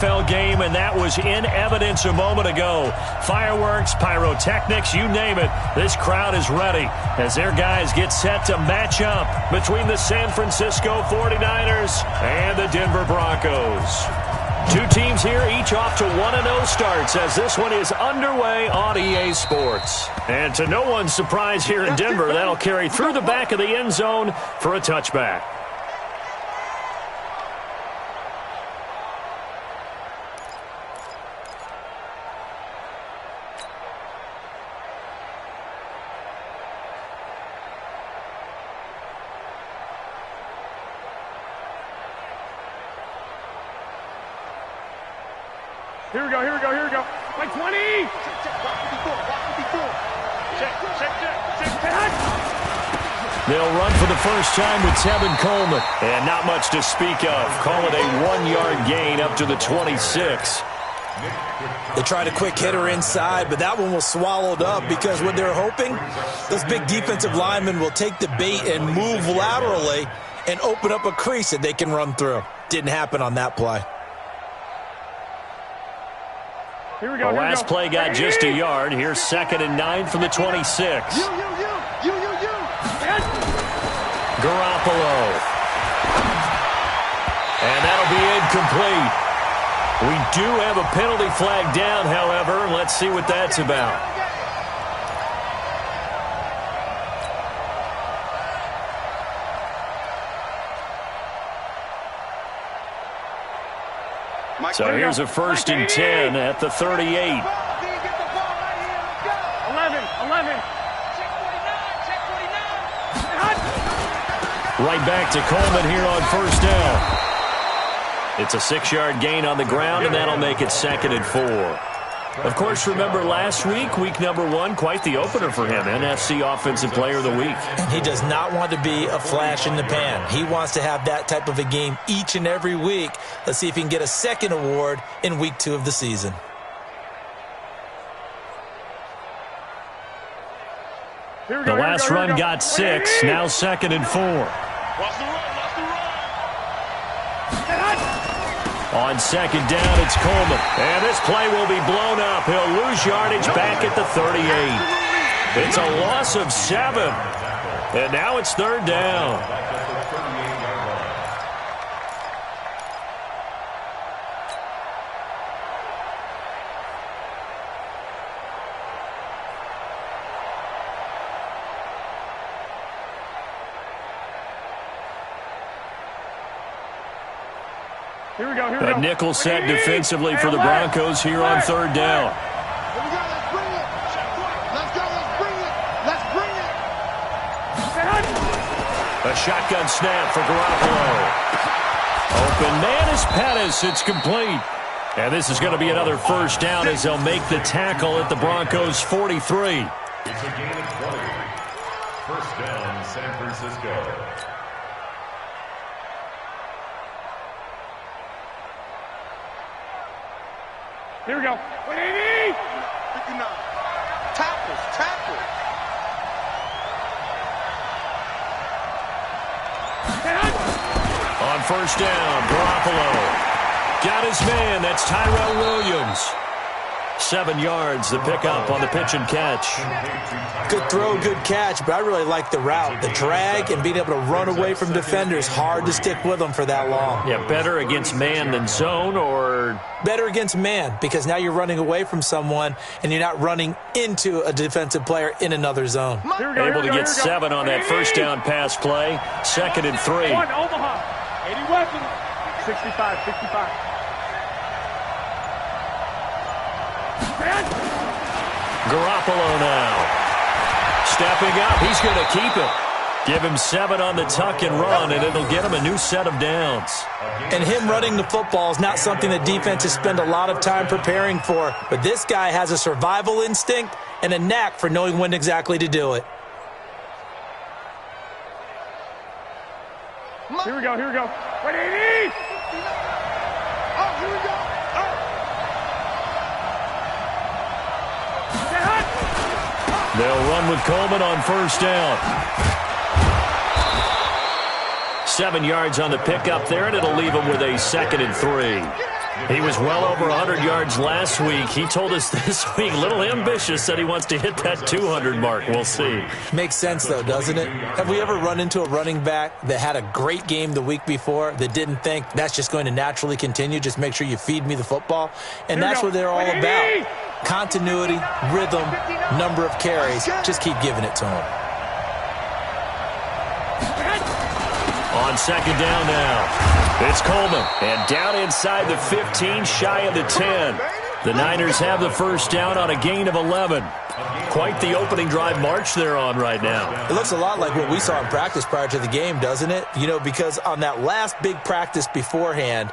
Game, and that was in evidence a moment ago. Fireworks, pyrotechnics, you name it. This crowd is ready as their guys get set to match up between the San Francisco 49ers and the Denver Broncos. Two teams here, each off to 1-0 starts as this one is underway on EA Sports. And to no one's surprise here in Denver, that'll carry through the back of the end zone for a touchback. Here we go. Like 20! They'll run for the first time with Tevin Coleman. And not much to speak of. Call it a 1-yard gain up to the 26. They tried a quick hitter inside, but that one was swallowed up because what they're hoping, those big defensive linemen will take the bait and move laterally and open up a crease that they can run through. Didn't happen on that play. Here we go. The last play got just a yard. Here's 2nd and 9 from the 26. Garoppolo. And that'll be incomplete. We do have a penalty flag down, however. Let's see what that's about. So here's a 1st and 10 at the 38. 11. Right back to Coleman here on 1st down. It's a 6-yard gain on the ground, and that'll make it 2nd and 4. Of course, remember last week, week number 1, quite the opener for him, NFC Offensive Player of the Week. And he does not want to be a flash in the pan. He wants to have that type of a game each and every week. Let's see if he can get a second award in week 2 of the season. The last run got 6, now 2nd and 4. On 2nd down, it's Coleman. And this play will be blown up. He'll lose yardage back at the 38. It's a loss of 7. And now it's 3rd down. Here we go. A nickel set defensively for the Broncos here on 3rd down. Here we go. Let's bring it. A shotgun snap for Garoppolo. Open man is Pettis. It's complete. And this is going to be another 1st down as they'll make the tackle at the Broncos' 43. It's a gain of 20. 1st down, San Francisco. Here we go. 180! 59. Tackles. On 1st down, Garoppolo. Got his man. That's Tyrell Williams. 7 yards, the pickup on the pitch and catch. Good throw, good catch, but I really like the route. The drag and being able to run away from defenders, hard to stick with them for that long. Yeah, better against man than zone, or? Better against man, because now you're running away from someone and you're not running into a defensive player in another zone. Able to get 7 on that 1st down pass play. 2nd and 3. 1, Omaha. 80 weapons. 65. Garoppolo now. Stepping up. He's going to keep it. Give him 7 on the tuck and run, and it'll get him a new set of downs. And him running the football is not something that defenses spend a lot of time preparing for. But this guy has a survival instinct and a knack for knowing when exactly to do it. Here we go. 180! Oh, here we go. They'll run with Coleman on 1st down. 7 yards on the pickup there, and it'll leave them with a 2nd and 3. He was well over 100 yards last week. He told us this week, a little ambitious, said he wants to hit that 200 mark. We'll see. Makes sense, though, doesn't it? Have we ever run into a running back that had a great game the week before that didn't think that's just going to naturally continue? Just make sure you feed me the football. And that's what they're all about. Continuity, rhythm, number of carries. Just keep giving it to him. On second down now. It's Coleman, and down inside the 15, shy of the 10. The Niners have the first down on a gain of 11. Quite the opening drive march they're on right now. It looks a lot like what we saw in practice prior to the game, doesn't it? You know, because on that last big practice beforehand,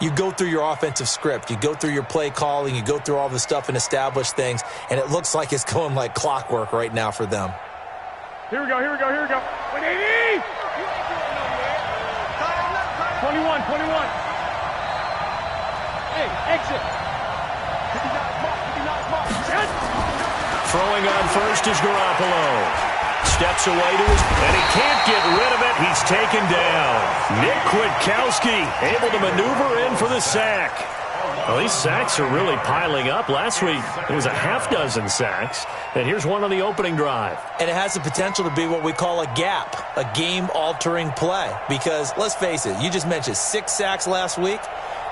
you go through your offensive script. You go through your play calling. You go through all the stuff and establish things, and it looks like it's going like clockwork right now for them. Here we go, here we go, here we go. 180! 21. Hey, exit. Throwing on first is Garoppolo. Steps away to his, and he can't get rid of it. He's taken down. Nick Kwiatkowski able to maneuver in for the sack. Well, these sacks are really piling up. Last week, there was a half dozen sacks, and here's one on the opening drive. And it has the potential to be what we call a gap, a game-altering play. Because, let's face it, you just mentioned 6 sacks last week.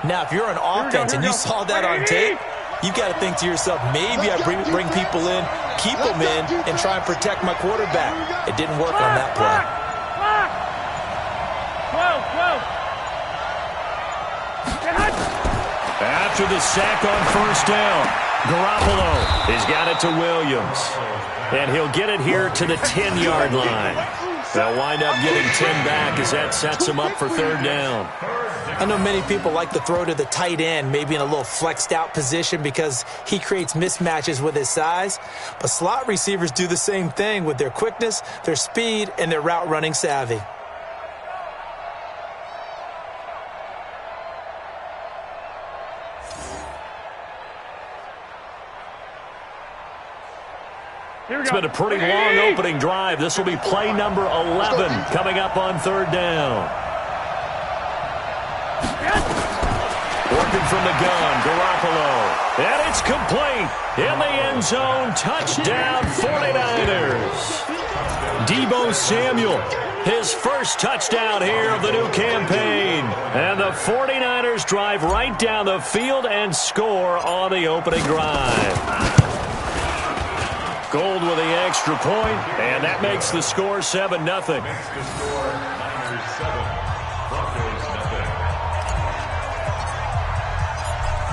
Now, if you're an offense and you saw that on tape, you've got to think to yourself, maybe I bring people in, keep them in, and try and protect my quarterback. It didn't work on that play. 12. After the sack on first down, Garoppolo has got it to Williams. And he'll get it here to the 10-yard line. They'll wind up getting 10 back as that sets him up for third down. I know many people like to throw to the tight end, maybe in a little flexed out position because he creates mismatches with his size. But slot receivers do the same thing with their quickness, their speed, and their route running savvy. It's been a pretty long opening drive. This will be play number 11 coming up on third down. Working from the gun, Garoppolo. And it's complete. In the end zone, touchdown 49ers. Deebo Samuel, his first touchdown here of the new campaign. And the 49ers drive right down the field and score on the opening drive. Gold with the extra point, and that makes the score 7-0.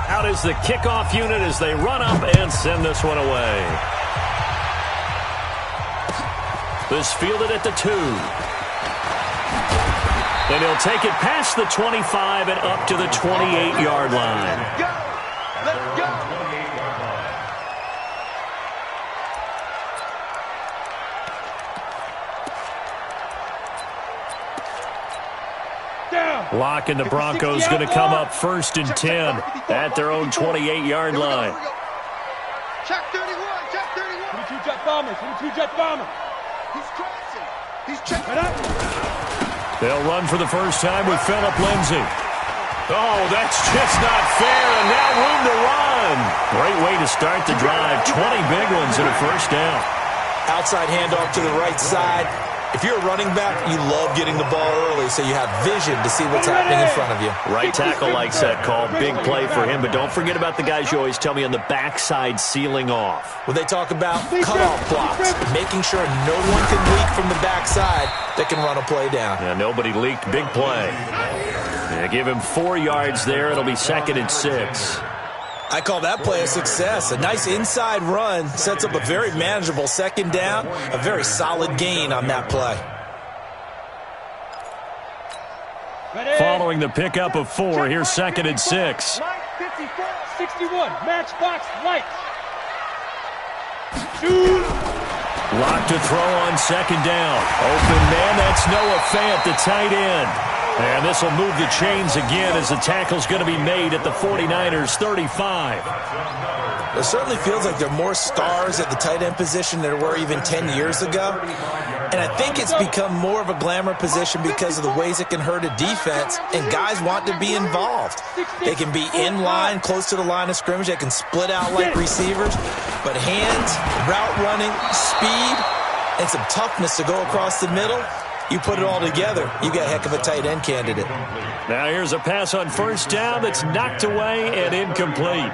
Out is the kickoff unit as they run up and send this one away. This fielded at the 2. And he'll take it past the 25 and up to the 28-yard line. Let's go. Lock and the Broncos going to come up first and 10 at their own 28-yard line. Check 31, check 31. 22 jet bomber, 22 jet bomber. He's crossing. He's checking. They'll run for the first time with Phillip Lindsay. Oh, that's just not fair, and now room to run. Great way to start the drive. 20 big ones and a first down. Outside handoff to the right side. If you're a running back, you love getting the ball early so you have vision to see what's happening in front of you. Right tackle likes that call. Big play for him, but don't forget about the guys you always tell me on the backside sealing off. When they talk about cutoff blocks, making sure no one can leak from the backside that can run a play down. Yeah, nobody leaked. Big play. Yeah, give him 4 yards there. It'll be 2nd and 6. I call that play a success. A nice inside run sets up a very manageable second down, a very solid gain on that play. Following the pickup of 4, here's 2nd and 6. 61, matchbox light. Lock to throw on 2nd down. Open man, that's Noah Fant, the tight end. And this will move the chains again as the tackle's going to be made at the 49ers 35. It certainly feels like there are more stars at the tight end position than there were even 10 years ago. And I think it's become more of a glamour position because of the ways it can hurt a defense, and guys want to be involved. They can be in line, close to the line of scrimmage. They can split out like receivers. But hands, route running, speed, and some toughness to go across the middle, you put it all together, you got a heck of a tight end candidate. Now here's a pass on first down that's knocked away and incomplete.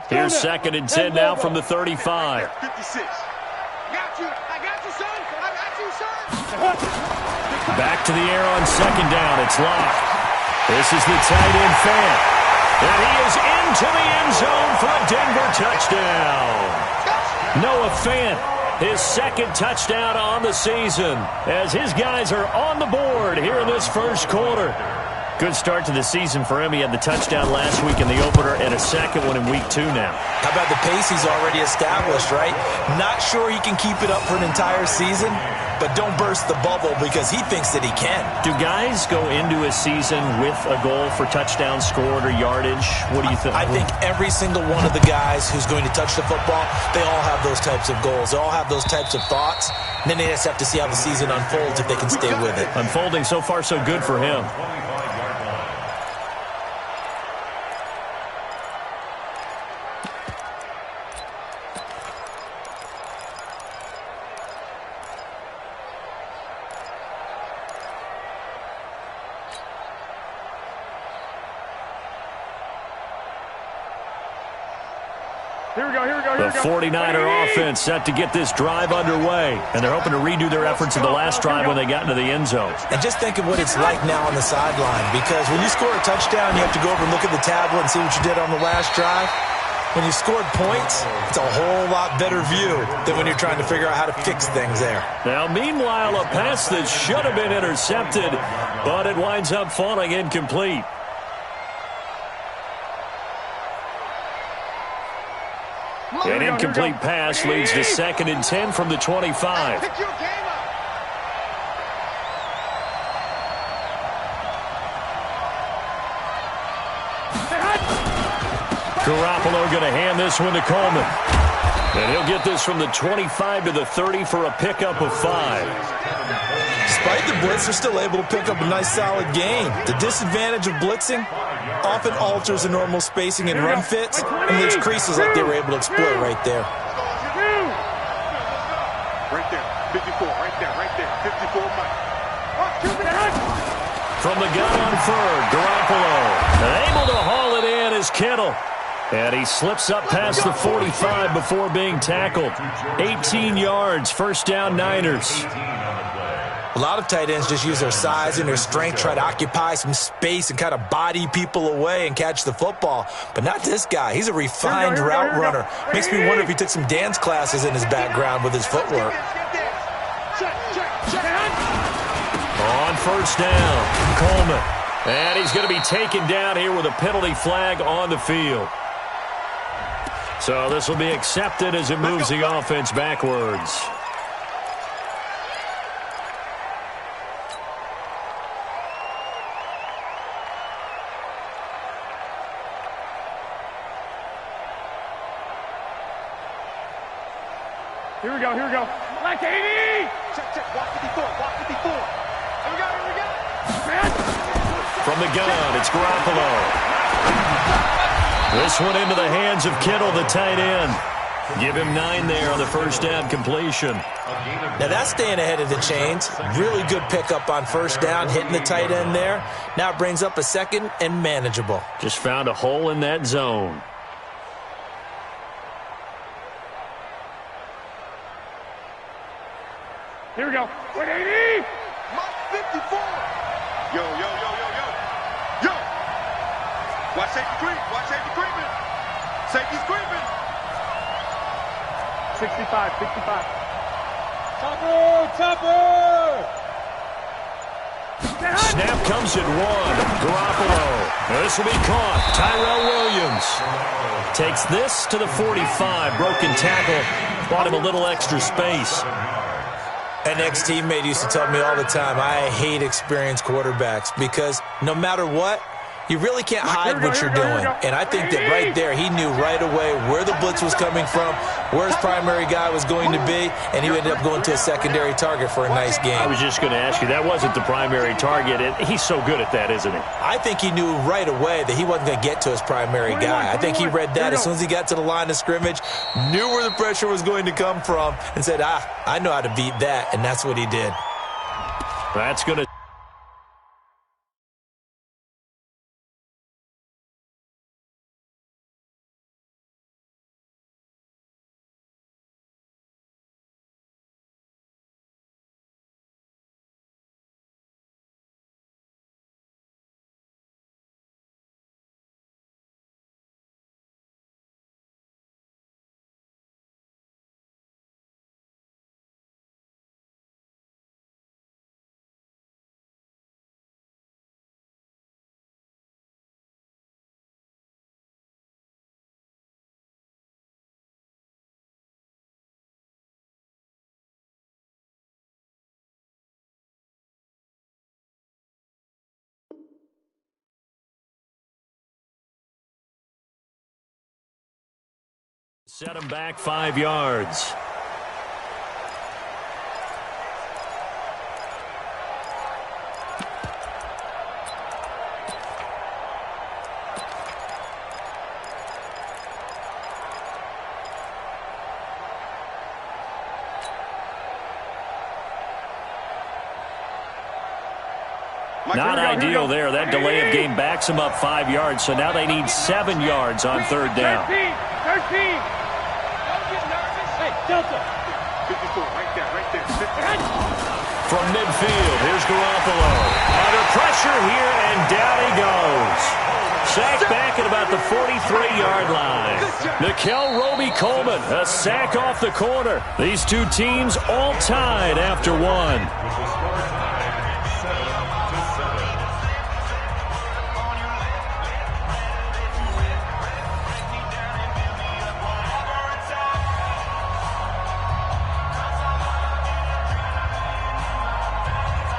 Here's 2nd and 10 now from the 35. 56. I got you, son. I got you, son. Back to the air on 2nd down. It's locked. This is the tight end Fant. And he is into the end zone for a Denver touchdown. Noah Fant, his 2nd touchdown on the season, as his guys are on the board here in this first quarter. Good start to the season for him. He had the touchdown last week in the opener and a 2nd one in week 2 now. How about the pace he's already established, right? Not sure he can keep it up for an entire season, but don't burst the bubble because he thinks that he can. Do guys go into a season with a goal for touchdowns scored or yardage? What do you think? I think every single one of the guys who's going to touch the football, they all have those types of goals. They all have those types of thoughts. And then they just have to see how the season unfolds if they can stay with it. Unfolding so far so good for him. The 49er offense set to get this drive underway, and they're hoping to redo their efforts in the last drive when they got into the end zone. And just think of what it's like now on the sideline, because when you score a touchdown, you have to go over and look at the tablet and see what you did on the last drive. When you scored points, it's a whole lot better view than when you're trying to figure out how to fix things there. Now, meanwhile, a pass that should have been intercepted, but it winds up falling incomplete. An incomplete pass leads to 2nd and 10 from the 25. Garoppolo going to hand this one to Coleman. And he'll get this from the 25 to the 30 for a pickup of 5. Despite the blitz, they're still able to pick up a nice solid gain. The disadvantage of blitzing often alters the normal spacing and run fits and leaves creases like they were able to exploit right there. Right there, 54, right there, 54 Mike. From the gun on third, Garoppolo. Able to haul it in is Kittle. And he slips up past the 45 before being tackled. 18 yards, first down Niners. A lot of tight ends just use their size and their strength, try to occupy some space and kind of body people away and catch the football. But not this guy. He's a refined route runner. Makes me wonder if he took some dance classes in his background with his footwork. On first down, Coleman. And he's going to be taken down here with a penalty flag on the field. So this will be accepted as it moves the offense backwards. Here we go. Like 80! Check, walk 54, walk 54. Here we go. From the gun, it's Garoppolo. This one into the hands of Kittle, the tight end. Give him 9 there on the first down completion. Now that's staying ahead of the chains. Really good pickup on first down, hitting the tight end there. Now it brings up a 2nd and manageable. Just found a hole in that zone. Here we go. 180! Mike 54. Yo. Watch safety creep. Watch safety creeping. Safety's creeping. 65. Chopper! Snap comes at 1. Garoppolo. This will be caught. Tyrell Williams takes this to the 45. Broken tackle. Bought him a little extra space. An ex-teammate used to tell me all the time, I hate experienced quarterbacks because no matter what, you really can't hide what you're doing. And I think that right there, he knew right away where the blitz was coming from, where his primary guy was going to be, and he ended up going to a secondary target for a nice game. I was just going to ask you, that wasn't the primary target, and he's so good at that, isn't he? I think he knew right away that he wasn't going to get to his primary guy. I think he read that as soon as he got to the line of scrimmage, knew where the pressure was going to come from, and said, I know how to beat that, and that's what he did. That's going to set him back 5 yards. Not ideal there. That delay of game backs them up 5 yards, so now they need 7 yards on third down. 13. Hey, Delta. 54, right there. From midfield, here's Garoppolo. Under pressure here, and down he goes. Sacked back at about the 43-yard line. Nickel Roby-Coleman, a sack off the corner. These two teams all tied after one.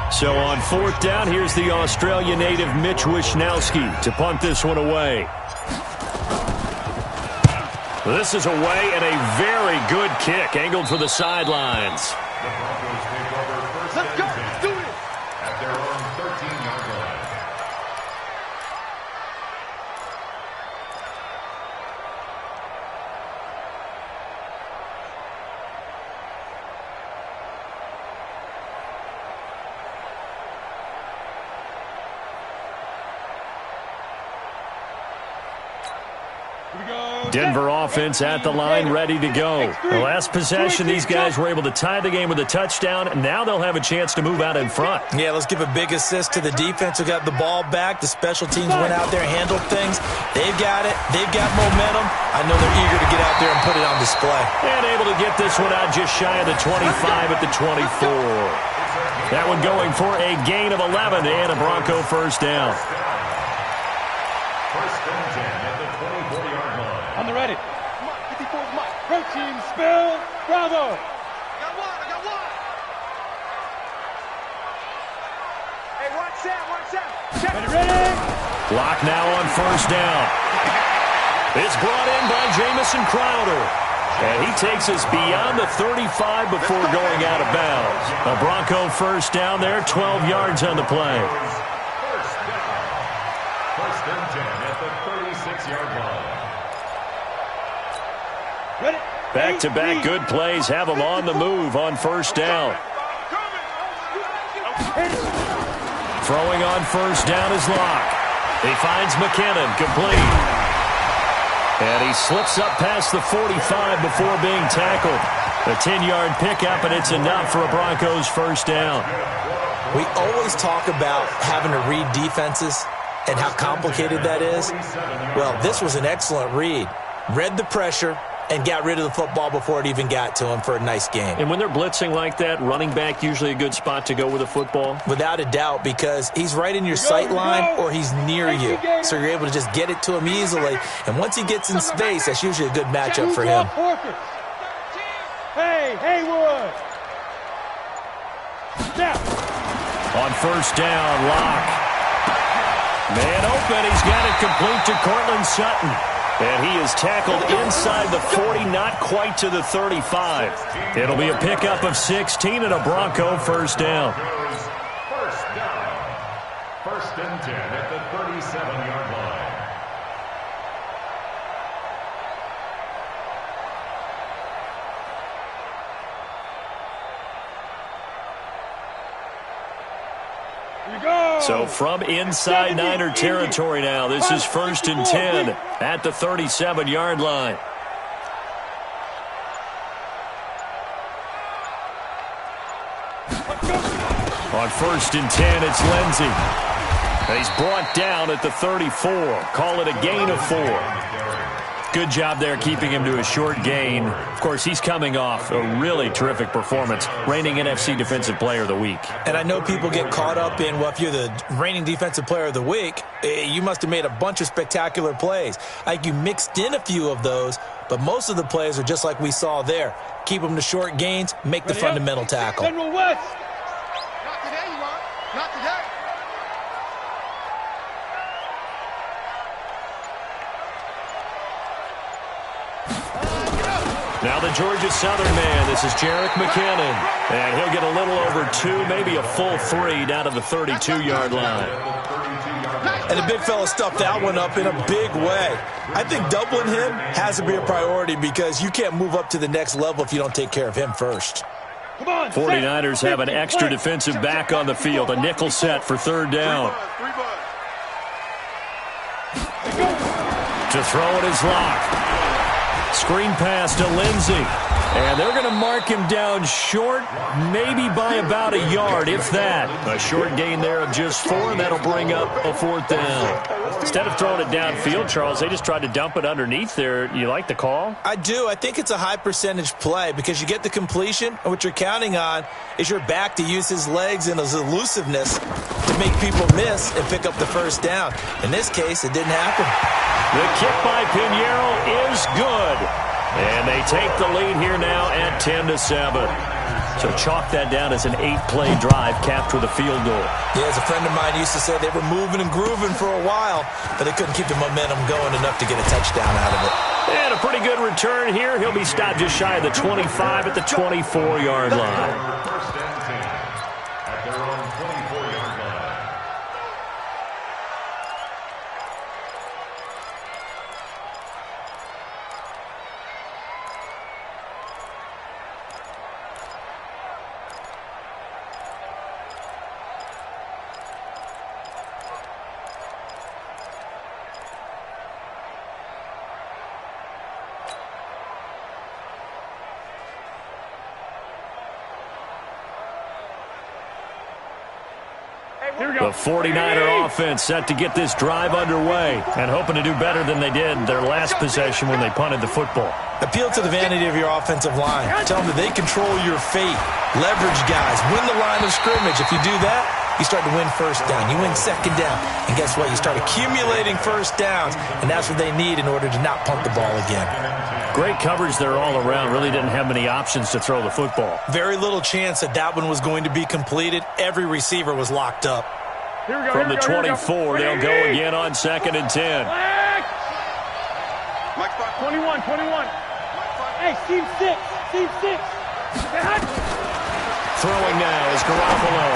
So on fourth down, here's the Australia native Mitch Wishnowsky to punt this one away. This is away and a very good kick, angled for the sidelines. The Broncos take over first and 10 at their own 13-yard line. Denver offense at the line, ready to go. The last possession, these guys were able to tie the game with a touchdown, and now they'll have a chance to move out in front. Yeah, let's give a big assist to the defense who got the ball back. The special teams went out there and handled things. They've got it. They've got momentum. I know they're eager to get out there and put it on display. And able to get this one out just shy of the 25 at the 24. That one going for a gain of 11 and a Bronco first down. First and 10 at the 24-yard line. On the ready. 54's Mike. Protein spill. Bravo. I got one. Hey, watch that. Check. Ready. Block now on first down. It's brought in by Jamison Crowder. And he takes us beyond the 35 before going out of bounds. A Bronco first down there, 12 yards on the play. First and 10 at the 36-yard line. Ready. Back-to-back good plays have them on the move on first down. Throwing on first down is Locke. He finds McKinnon, complete. And he slips up past the 45 before being tackled. A 10-yard pickup, and it's enough for a Broncos first down. We always talk about having to read defenses and how complicated that is. Well, this was an excellent read. Read the pressure and got rid of the football before it even got to him for a nice game. And when they're blitzing like that, running back usually a good spot to go with the football? Without a doubt, because he's right in your sight line or he's near you. So you're able to just get it to him easily. And once he gets in space, that's usually a good matchup for him. Hey, Haywood. Now. On first down, Locke. Man open, he's got it complete to Cortland Sutton. And he is tackled inside the 40, not quite to the 35. It'll be a pickup of 16 and a Bronco first down. First down. First and 10 at the 37-yard line. So from inside Niner territory now, this is first and 10 at the 37-yard line. On first and 10, it's Lindsey. And he's brought down at the 34. Call it a gain of 4. Good job there keeping him to a short gain. Of course, he's coming off a really terrific performance, reigning NFC Defensive Player of the Week. And I know people get caught up in, well, if you're the reigning Defensive Player of the Week, you must have made a bunch of spectacular plays. Like you mixed in a few of those, but most of the plays are just like we saw there. Keep them to short gains, make the fundamental tackle. General West. Not today, you want. Not today. Now the Georgia Southern man, this is Jerick McKinnon. And he'll get a little over 2, maybe a full 3 down to the 32-yard line. And the big fella stuffed that one up in a big way. I think doubling him has to be a priority because you can't move up to the next level if you don't take care of him first. 49ers have an extra defensive back on the field, a nickel set for third down. To throw it is Locke. Screen pass to Lindsey. And they're going to mark him down short, maybe by about a yard, if that. A short gain there of just 4, and that'll bring up a 4th down. Instead of throwing it downfield, Charles, they just tried to dump it underneath there. You like the call? I do. I think it's a high percentage play because you get the completion, and what you're counting on is your back to use his legs and his elusiveness to make people miss and pick up the first down. In this case, it didn't happen. The kick by Pinheiro is good. And they take the lead here now at 10-7. So chalk that down as an 8-play drive capped with a field goal. Yeah, as a friend of mine used to say, they were moving and grooving for a while, but they couldn't keep the momentum going enough to get a touchdown out of it. And a pretty good return here. He'll be stopped just shy of the 25 at the 24-yard line. First and 10 at their own 24-yard line. The 49er offense set to get this drive underway and hoping to do better than they did their last possession when they punted the football. Appeal to the vanity of your offensive line. Tell them that they control your fate. Leverage guys. Win the line of scrimmage. If you do that, you start to win first down. You win second down. And guess what? You start accumulating first downs, and that's what they need in order to not punt the ball again. Great coverage there all around. Really didn't have many options to throw the football. Very little chance that that one was going to be completed. Every receiver was locked up. From the 24, they'll go again on 2nd and 10. 21. Hey, team 6. Throwing now is Garoppolo.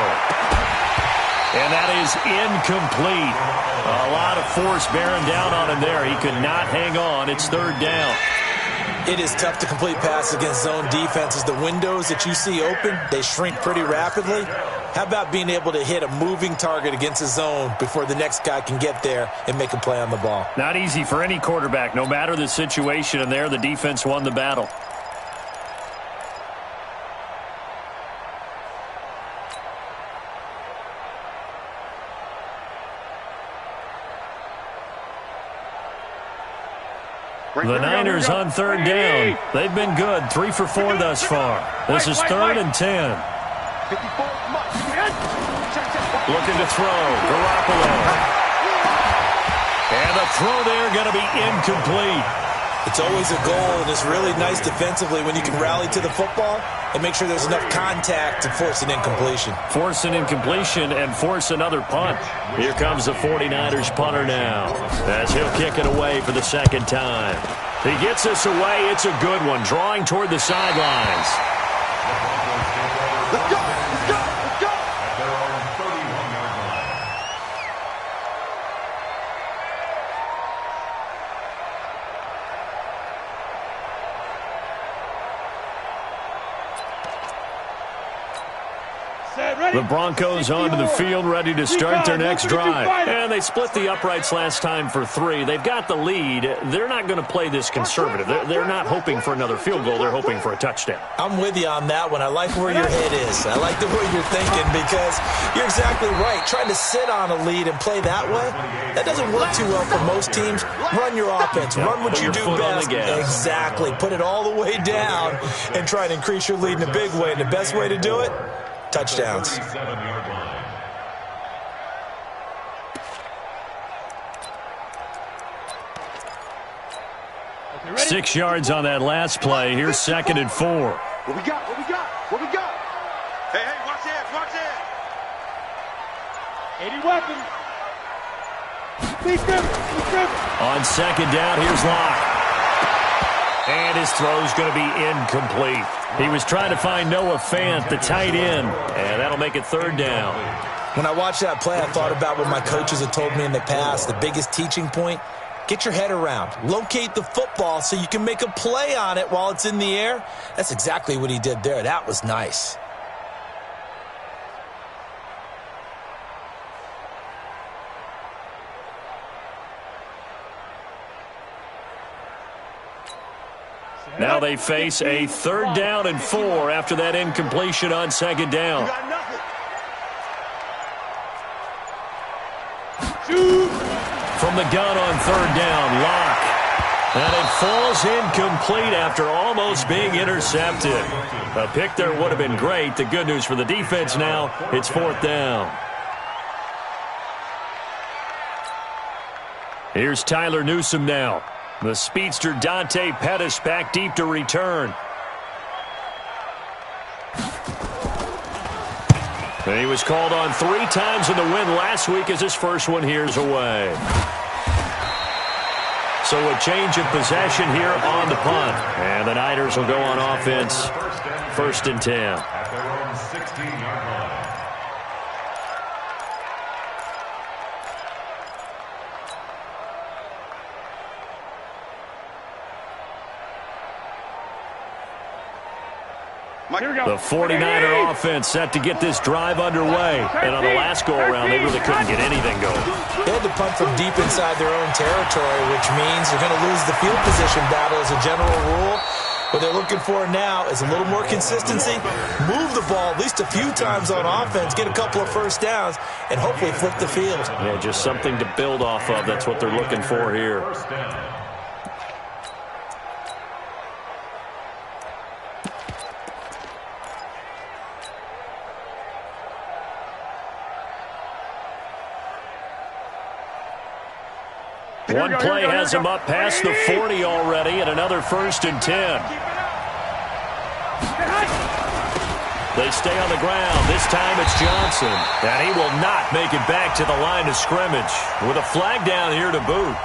And that is incomplete. A lot of force bearing down on him there. He could not hang on. It's 3rd down. It is tough to complete passes against zone defenses. The windows that you see open, they shrink pretty rapidly. How about being able to hit a moving target against a zone before the next guy can get there and make a play on the ball? Not easy for any quarterback, no matter the situation, and there the defense won the battle. The Niners on 3rd down. They've been good, 3 for 4 thus far. This is 3rd and 10. Looking to throw, Garoppolo. And the throw there going to be incomplete. It's always a goal, and it's really nice defensively when you can rally to the football and make sure there's enough contact to force an incompletion. Force an incompletion and force another punt. Here comes the 49ers punter now, as he'll kick it away for the second time. He gets this away. It's a good one, drawing toward the sidelines. Let's go! Let's go! Let's go! At their own 31-yard line. The Broncos onto the field, ready to start their next drive. And they split the uprights last time for 3. They've got the lead. They're not going to play this conservative. They're not hoping for another field goal. They're hoping for a touchdown. I'm with you on that one. I like where your head is. I like the way you're thinking because you're exactly right. Trying to sit on a lead and play that way, that doesn't work too well for most teams. Run your offense. Run what you do best. Exactly. Put it all the way down and try to increase your lead in a big way. And the best way to do it, touchdowns. 37-yard line. Okay, ready? 6 yards on that last play. Here's 2nd and 4. What we got? What we got? What we got? Hey, hey, watch this, watch this. 80 weapons. Be scrimmage. On 2nd down, here's Locke. And his throw's going to be incomplete. He was trying to find Noah Fant, the tight end, and that'll make it 3rd down. When I watched that play, I thought about what my coaches have told me in the past. The biggest teaching point, get your head around. Locate the football so you can make a play on it while it's in the air. That's exactly what he did there. That was nice. Now they face a 3rd down and 4 after that incompletion on 2nd down. You got nothing. From the gun on 3rd down, Locke. And it falls incomplete after almost being intercepted. A pick there would have been great. The good news for the defense now, it's 4th down. Here's Tyler Newsome now. The speedster Dante Pettis back deep to return. And he was called on 3 times in the win last week as his first one here's away. So a change of possession here on the punt. And the Niners will go on offense. 1st and 10. At their own 16-yard line. The 49er offense set to get this drive underway. And on the last go-around, they really couldn't get anything going. They had to punt from deep inside their own territory, which means they're going to lose the field position battle as a general rule. What they're looking for now is a little more consistency, move the ball at least a few times on offense, get a couple of first downs, and hopefully flip the field. Yeah, just something to build off of. That's what they're looking for here. 1st down. One play has him up past the 40 already, and another 1st and 10. They stay on the ground. This time it's Johnson. And he will not make it back to the line of scrimmage with a flag down here to boot.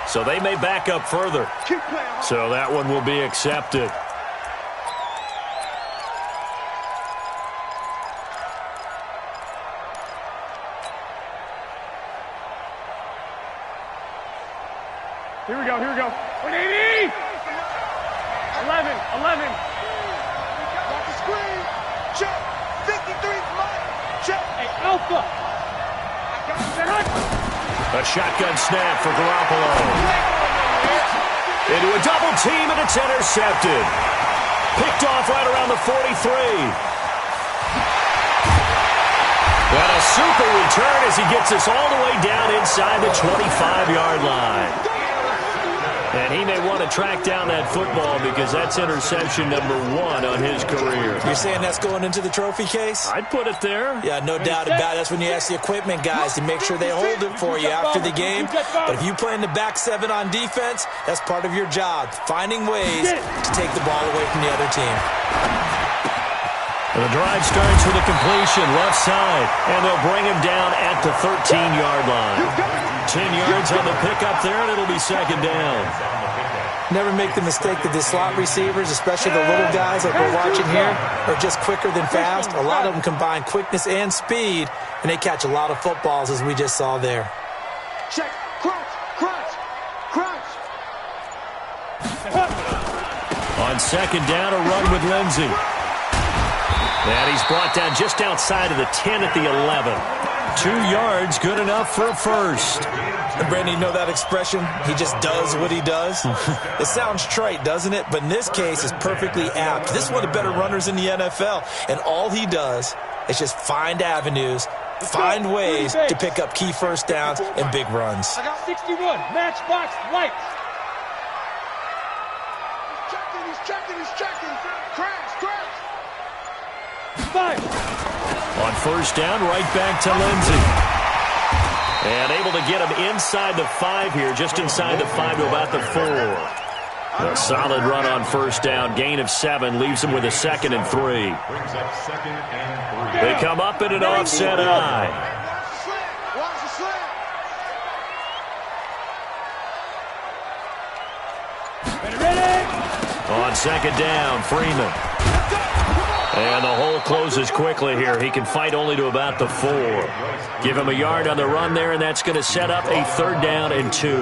So they may back up further. So that one will be accepted. Here we go, here we go. 180! 11. Watch the screen. Check. 53 Mike. Check. Hey, Alpha. A shotgun snap for Garoppolo. Into a double team, and it's intercepted. Picked off right around the 43. And a super return as he gets us all the way down inside the 25-yard line. And he may want to track down that football because that's interception number 1 on his career. You're saying that's going into the trophy case? I'd put it there. Yeah, no doubt about it. That's when you ask the equipment guys to make sure they hold it for you after the game. But if you play in the back 7 on defense, that's part of your job, finding ways to take the ball away from the other team. The drive starts with a completion left side, and they'll bring him down at the 13-yard line. 10 yards on the pickup there, and it'll be second down. Never make the mistake that the slot receivers, especially the little guys like we're watching here, are just quicker than fast. A lot of them combine quickness and speed, and they catch a lot of footballs, as we just saw there. Check. Crunch. On second down, a run with Lindsey. And he's brought down just outside of the 10 at the 11. 2 yards, good enough for a first. And Brandon, you know that expression? He just does what he does? It sounds trite, doesn't it? But in this case, it's perfectly apt. This is one of the better runners in the NFL. And all he does is just find avenues, find ways to pick up key first downs and big runs. I got 61. Matchbox lights. He's checking. Crash. 5. On first down, right back to Lindsey. And able to get him inside the 5 here, just inside the 5 to about the 4. A solid run on first down. Gain of 7 leaves him with a 2nd and 3. They come up in an offset eye. Watch the slant. Ready. On second down, Freeman. And the hole closes quickly here. He can fight only to about the 4. Give him a yard on the run there, and that's going to set up a 3rd down and 2.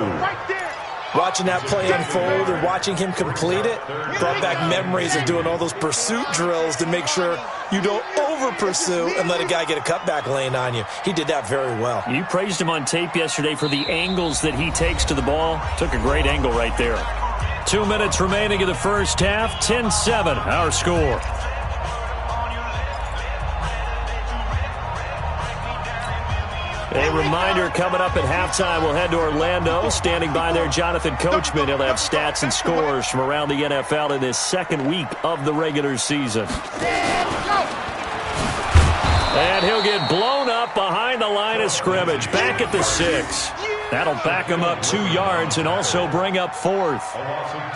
Watching that play unfold and watching him complete it brought back memories of doing all those pursuit drills to make sure you don't over-pursue and let a guy get a cutback lane on you. He did that very well. You praised him on tape yesterday for the angles that he takes to the ball. Took a great angle right there. 2 minutes remaining in the first half. 10-7, our score. A reminder, coming up at halftime, we'll head to Orlando. Standing by there, Jonathan Coachman. He'll have stats and scores from around the NFL in this second week of the regular season. And he'll get blown up behind the line of scrimmage, back at the 6. That'll back him up 2 yards and also bring up 4th.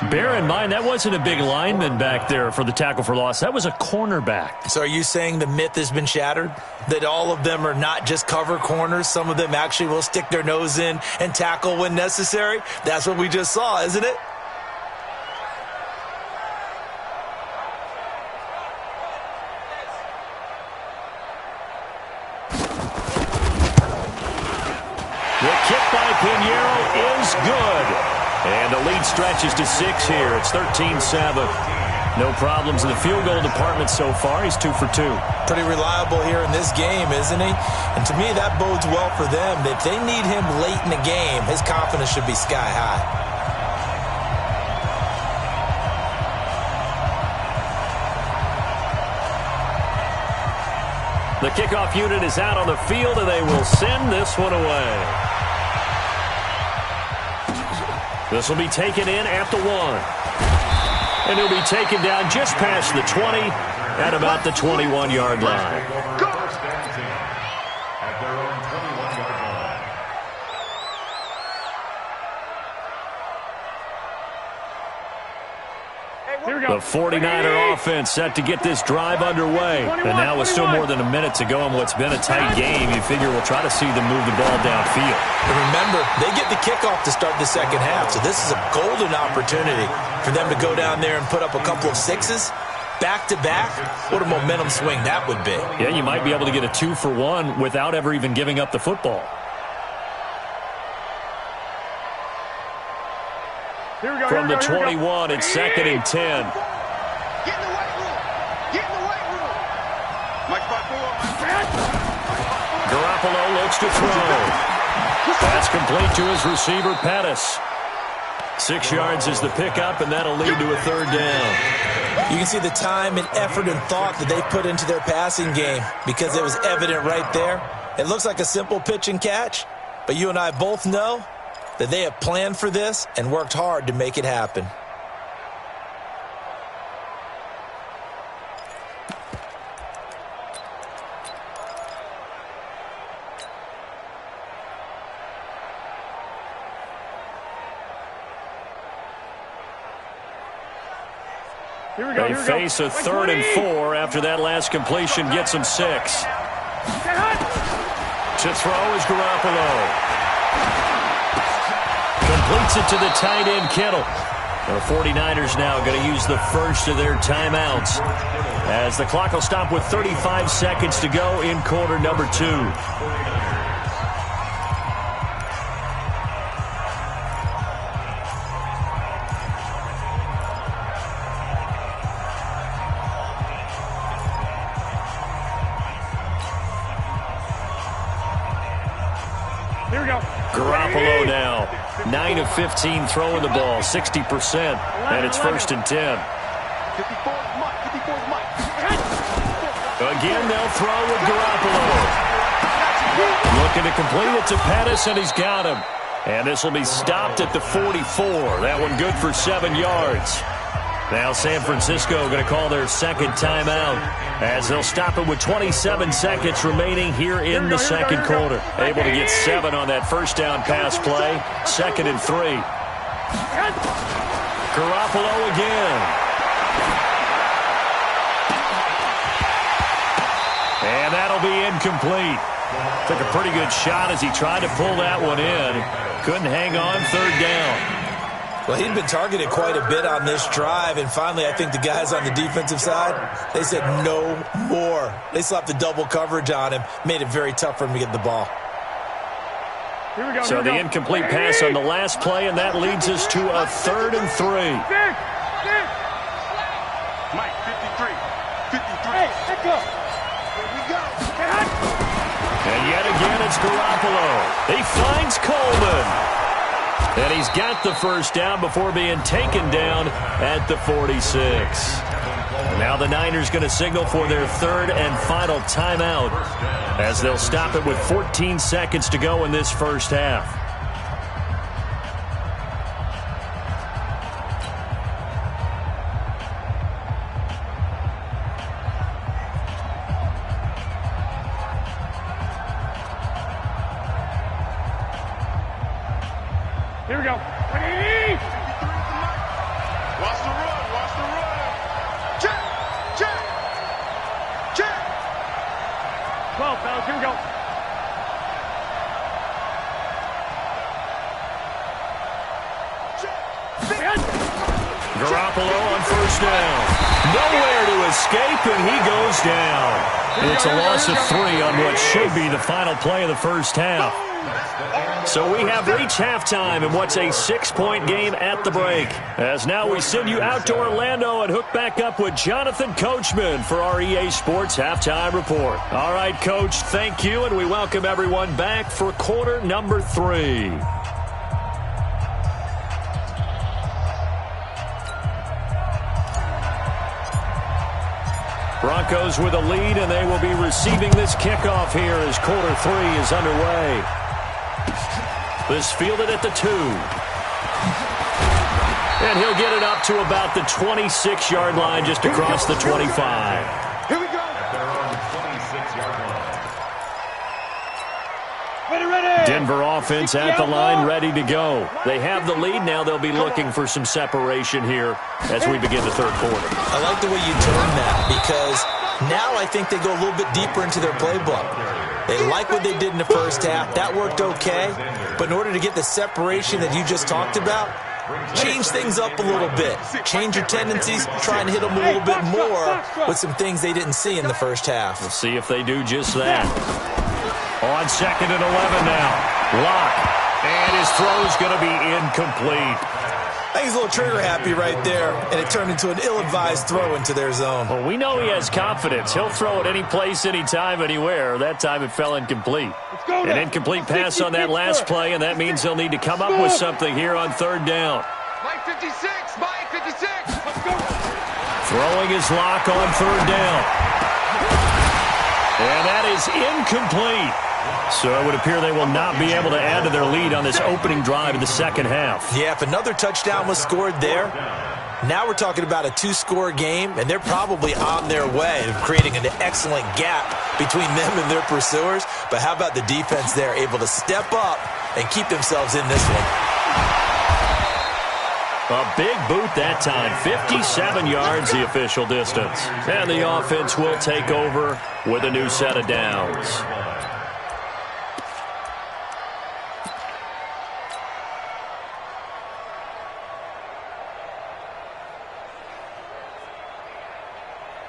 Bear in mind, that wasn't a big lineman back there for the tackle for loss. That was a cornerback. So are you saying the myth has been shattered? That all of them are not just cover corners? Some of them actually will stick their nose in and tackle when necessary? That's what we just saw, isn't it? The kick by Pinheiro is good. And the lead stretches to 6 here. It's 13-7. No problems in the field goal department so far. He's 2 for 2. Pretty reliable here in this game, isn't he? And to me, that bodes well for them. If they need him late in the game, his confidence should be sky high. The kickoff unit is out on the field, and they will send this one away. This will be taken in at the 1. And he'll be taken down just past the 20 at about the 21-yard line. First down team at their own 21-yard line. The 49er offense set to get this drive underway. And now with still more than a minute to go in what's been a tight game, you figure we'll try to see them move the ball downfield. And remember, they get the kickoff to start the second half, so this is a golden opportunity for them to go down there and put up a couple of 6s back-to-back. What a momentum swing that would be. Yeah, you might be able to get a 2-for-1 without ever even giving up the football. From the 21, it's 2nd and 10. Get in the weight room. Get in the weight room. Mike Garoppolo looks to throw. That's complete to his receiver, Pettis. 6 yards is the pickup, and that'll lead to a 3rd down. You can see the time and effort and thought that they put into their passing game because it was evident right there. It looks like a simple pitch and catch, but you and I both know that they have planned for this and worked hard to make it happen. They face a 3rd and 4 after that last completion gets them 6. To throw is Garoppolo. Completes it to the tight end, Kittle. The 49ers now going to use the first of their timeouts as the clock will stop with 35 seconds to go in quarter number 2. Garoppolo now, 9 of 15 throwing the ball, 60%, and it's 1st and 10. Again, they'll throw with Garoppolo. Looking to complete it to Pettis, and he's got him. And this will be stopped at the 44. That one good for 7 yards. Now San Francisco going to call their second timeout as they'll stop it with 27 seconds remaining here in the second quarter. Able to get 7 on that first down pass play. 2nd and 3. Garoppolo again. And that'll be incomplete. Took a pretty good shot as he tried to pull that one in. Couldn't hang on, 3rd down. Well, he'd been targeted quite a bit on this drive, and finally I think the guys on the defensive side, they said no more. They slapped the double coverage on him, made it very tough for him to get the ball. So the incomplete pass on the last play, and that leads us to a 3rd and 3. Mike, 53. 53. Hey, let's go. Here we go. And yet again, it's Garoppolo. He finds Coleman. And he's got the first down before being taken down at the 46. And now the Niners going to signal for their 3rd and final timeout as they'll stop it with 14 seconds to go in this first half. Here we go. Watch the run. Watch the run. Check. Check. Check. 12, fellas. Here we go. Garoppolo on first down. Nowhere to escape, and he goes down. It's a loss of 3 on what should be the final play of the first half. So we have reached halftime in what's a 6-point game at the break. As now we send you out to Orlando and hook back up with Jonathan Coachman for our EA Sports Halftime Report. All right, Coach, thank you, and we welcome everyone back for quarter number 3. Broncos with a lead, and they will be receiving this kickoff here as quarter 3 is underway. This fielded at the 2. And he'll get it up to about the 26-yard line just across the 25. Here we go. At their own 26-yard line. Ready. Denver offense at the line, ready to go. They have the lead. Now they'll be looking for some separation here as we begin the third quarter. I like the way you turn that because now I think they go a little bit deeper into their playbook. They like what they did in the first half. That worked okay. But in order to get the separation that you just talked about, change things up a little bit. Change your tendencies, try and hit them a little bit more with some things they didn't see in the first half. We'll see if they do just that. On 2nd and 11 now. Lock. And his throw's going to be incomplete. I think he's a little trigger happy right there, and it turned into an ill-advised throw into their zone. Well, we know he has confidence. He'll throw it any place, anytime, anywhere. That time it fell incomplete. An incomplete pass on that last play, and that means they'll need to come up with something here on 3rd down. Mike 56, Mike 56. Let's go. Throwing his lock on 3rd down. And that is incomplete. So it would appear they will not be able to add to their lead on this opening drive in the second half. Yeah, if another touchdown was scored there, now we're talking about a two-score game, and they're probably on their way to creating an excellent gap between them and their pursuers. But how about the defense there, able to step up and keep themselves in this one? A big boot that time, 57 yards the official distance. And the offense will take over with a new set of downs.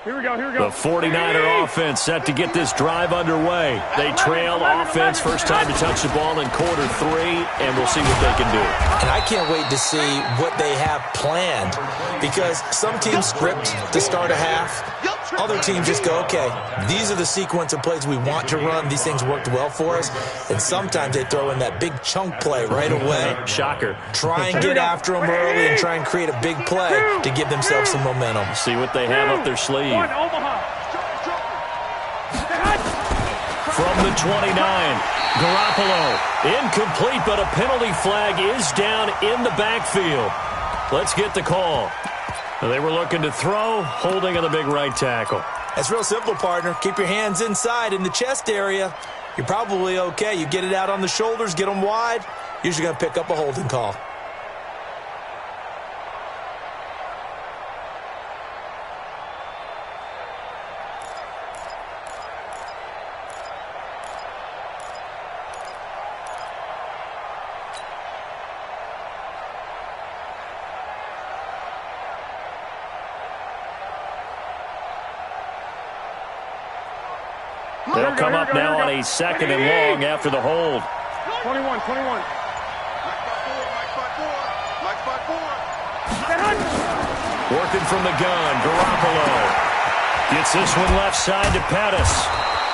Here we go, here we go. The 49er offense set to get this drive underway. They trail offense, first time to touch the ball in quarter 3, and we'll see what they can do. And I can't wait to see what they have planned, because some teams script to start a half. Other teams just go, okay, these are the sequence of plays we want to run. These things worked well for us. And sometimes they throw in that big chunk play right away. Shocker. Try and get after them early and try and create a big play to give themselves some momentum. See what they have up their sleeve. From the 29, Garoppolo. Incomplete, but a penalty flag is down in the backfield. Let's get the call. They were looking to throw, holding on the big right tackle. That's real simple, partner. Keep your hands inside in the chest area. You're probably okay. You get it out on the shoulders, get them wide. Usually going to pick up a holding call. They'll come up now on a second and long after the hold. 21. Working from the gun, Garoppolo. Gets this one left side to Pettis.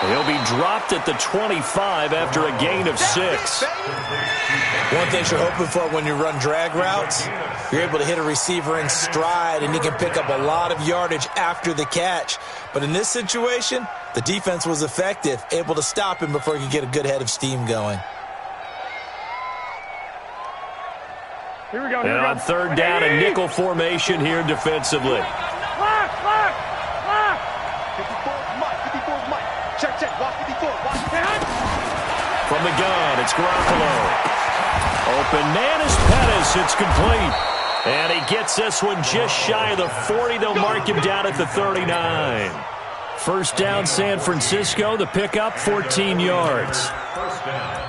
He'll be dropped at the 25 after a gain of 6. One thing you're hoping for when you run drag routes, you're able to hit a receiver in stride, and he can pick up a lot of yardage after the catch. But in this situation, the defense was effective, able to stop him before he could get a good head of steam going. Here we go. And on third down, a nickel formation here defensively. Lock. 54's Mike. Check. Watch 54. From the gun, it's Garoppolo. Open man is Pettis. It's complete. And he gets this one just shy of the 40. They'll mark him down at the 39. First down, San Francisco. The pickup, 14 yards. First down.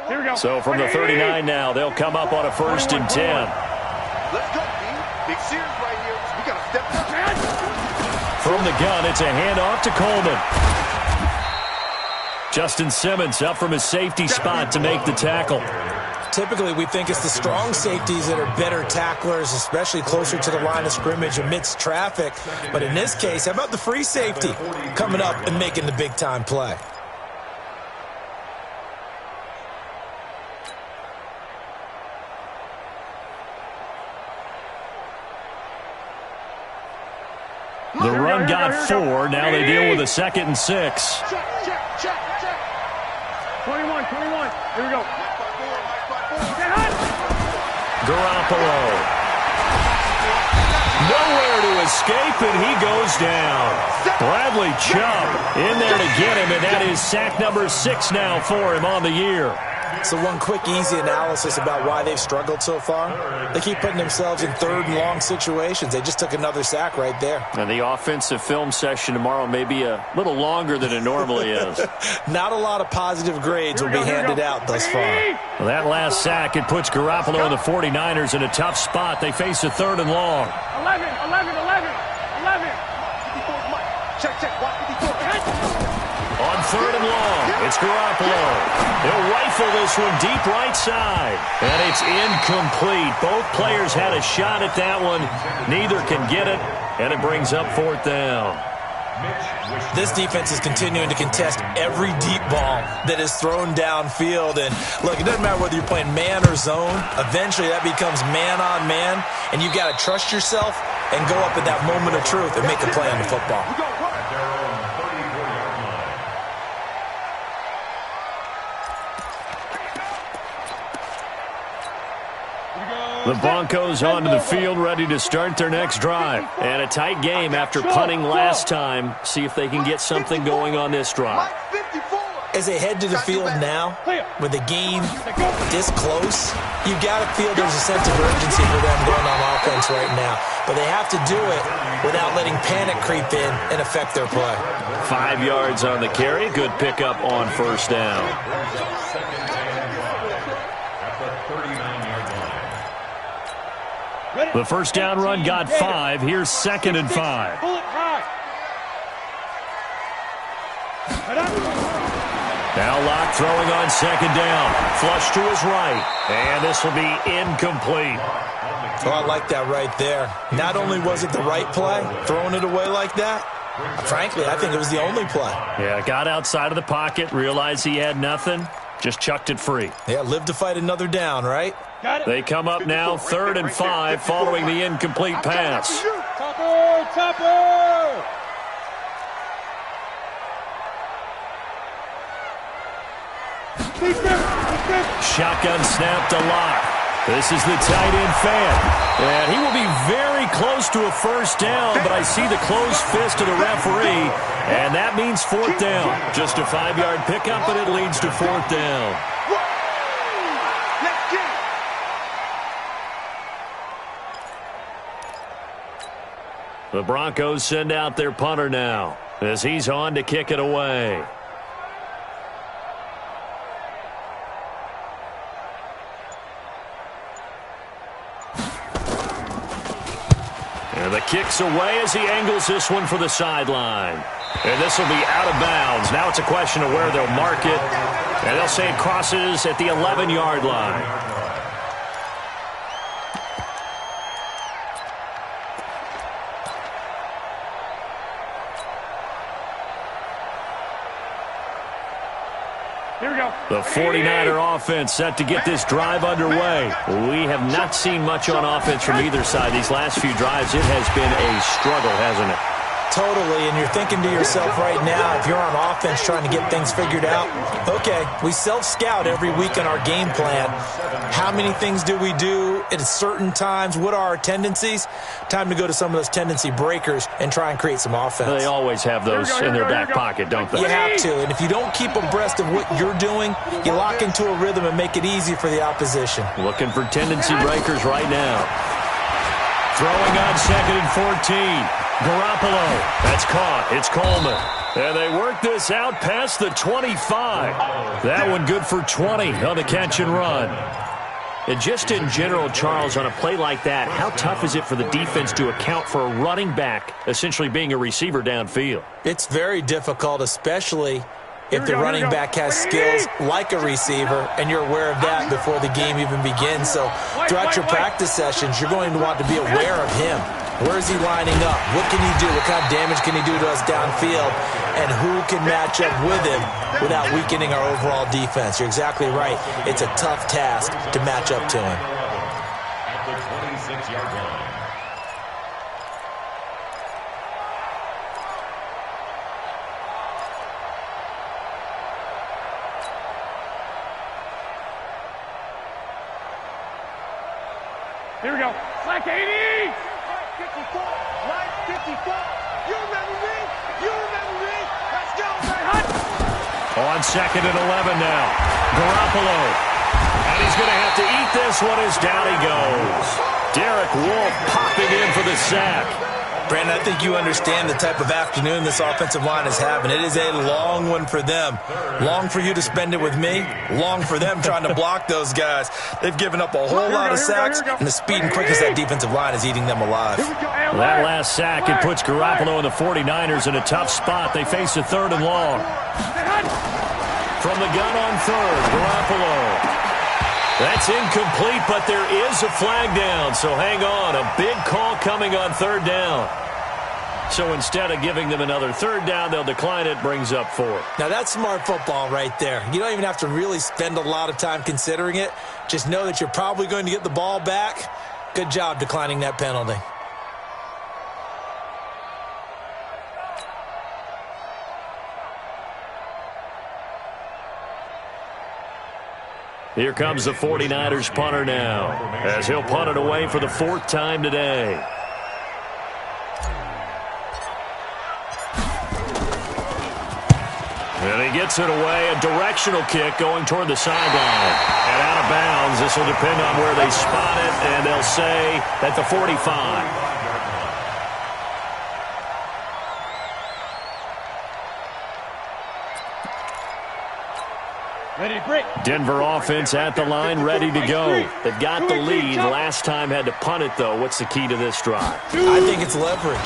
Here we go. So from the 39 now, they'll come up on a 1st and 10. Let's go, B. Big series right here. We got to step it up. From the gun, it's a handoff to Coleman. Justin Simmons up from his safety spot to make the tackle. Typically, we think it's the strong safeties that are better tacklers, especially closer to the line of scrimmage amidst traffic. But in this case, how about the free safety coming up and making the big-time play? The run got 4. Now they deal with a 2nd and 6. Check. 21. Here we go. Garoppolo. Nowhere to escape, and he goes down. Bradley Chubb in there to get him, and that is sack number 6 now for him on the year. So one quick, easy analysis about why they've struggled so far. They keep putting themselves in 3rd and long situations. They just took another sack right there. And the offensive film session tomorrow may be a little longer than it normally is. Not a lot of positive grades will be handed out thus far. Well, that last sack, it puts Garoppolo and the 49ers in a tough spot. They face a 3rd and long. 11. Check. Watch 54. On 3rd and long, it's Garoppolo. He'll rifle this one deep right side. And it's incomplete. Both players had a shot at that one. Neither can get it, and it brings up 4th down. This defense is continuing to contest every deep ball that is thrown downfield. And look, it doesn't matter whether you're playing man or zone. Eventually that becomes man on man, and you've got to trust yourself and go up at that moment of truth and make a play on the football. The Broncos onto the field, ready to start their next drive. And a tight game after punting last time. See if they can get something going on this drive. As they head to the field now, with the game this close, you've got to feel there's a sense of urgency for them going on offense right now. But they have to do it without letting panic creep in and affect their play. 5 yards on the carry. Good pickup on first down. The first down run got 5. Here's 2nd and 5. Now Locke throwing on 2nd down. Flush to his right. And this will be incomplete. Oh, I like that right there. Not only was it the right play, throwing it away like that, frankly, I think it was the only play. Yeah, got outside of the pocket, realized he had nothing, just chucked it free. Yeah, live to fight another down, right? They come up now 3rd and 5 following the incomplete pass. Topper! Shotgun snap to Locke. This is the tight end fan. And he will be very close to a first down, but I see the closed fist of the referee, and that means 4th down. Just a 5-yard pickup, and it leads to 4th down. The Broncos send out their punter now as he's on to kick it away. And the kick's away as he angles this one for the sideline. And this will be out of bounds. Now it's a question of where they'll mark it. And they'll say it crosses at the 11-yard line. The 49er offense set to get this drive underway. We have not seen much on offense from either side. These last few drives, it has been a struggle, hasn't it? Totally, and you're thinking to yourself right now, if you're on offense trying to get things figured out, okay, we self-scout every week on our game plan. How many things do we do at certain times? What are our tendencies? Time to go to some of those tendency breakers and try and create some offense. They always have those in their back pocket, don't they? You have to, and if you don't keep abreast of what you're doing, you lock into a rhythm and make it easy for the opposition. Looking for tendency breakers right now. Throwing on 2nd and 14. Garoppolo. That's caught. It's Coleman. And they work this out past the 25. That one good for 20 on the catch and run. And just in general, Charles, on a play like that, how tough is it for the defense to account for a running back essentially being a receiver downfield? It's very difficult, especially if the running back has skills like a receiver, and you're aware of that before the game even begins. So throughout your practice sessions, you're going to want to be aware of him. Where is he lining up? What can he do? What kind of damage can he do to us downfield? And who can match up with him without weakening our overall defense? You're exactly right. It's a tough task to match up to him. At the 26-yard line. Here we go. Slack 80! 54, line 54. You remember me? You remember me? Let's go, man. On 2nd and 11 now. Garoppolo. And he's going to have to eat this one as down he goes. Derek Wolfe popping in for the sack. Brandon, I think you understand the type of afternoon this offensive line is having. It is a long one for them. Long for you to spend it with me. Long for them trying to block those guys. They've given up a whole lot of sacks, and the speed and quickness of that defensive line is eating them alive. That last sack, it puts Garoppolo and the 49ers in a tough spot. They face a 3rd and long. From the gun on 3rd, Garoppolo. That's incomplete, but there is a flag down, so hang on. A big call coming on 3rd down. So instead of giving them another third down, they'll decline it, brings up 4. Now, that's smart football right there. You don't even have to really spend a lot of time considering it. Just know that you're probably going to get the ball back. Good job declining that penalty. Here comes the 49ers punter now, as he'll punt it away for the 4th time today. And he gets it away, a directional kick going toward the sideline. And out of bounds, this will depend on where they spot it, and they'll say at the 45. Denver offense at the line, ready to go. They've got the lead. Last time had to punt it, though. What's the key to this drive? I think it's leverage.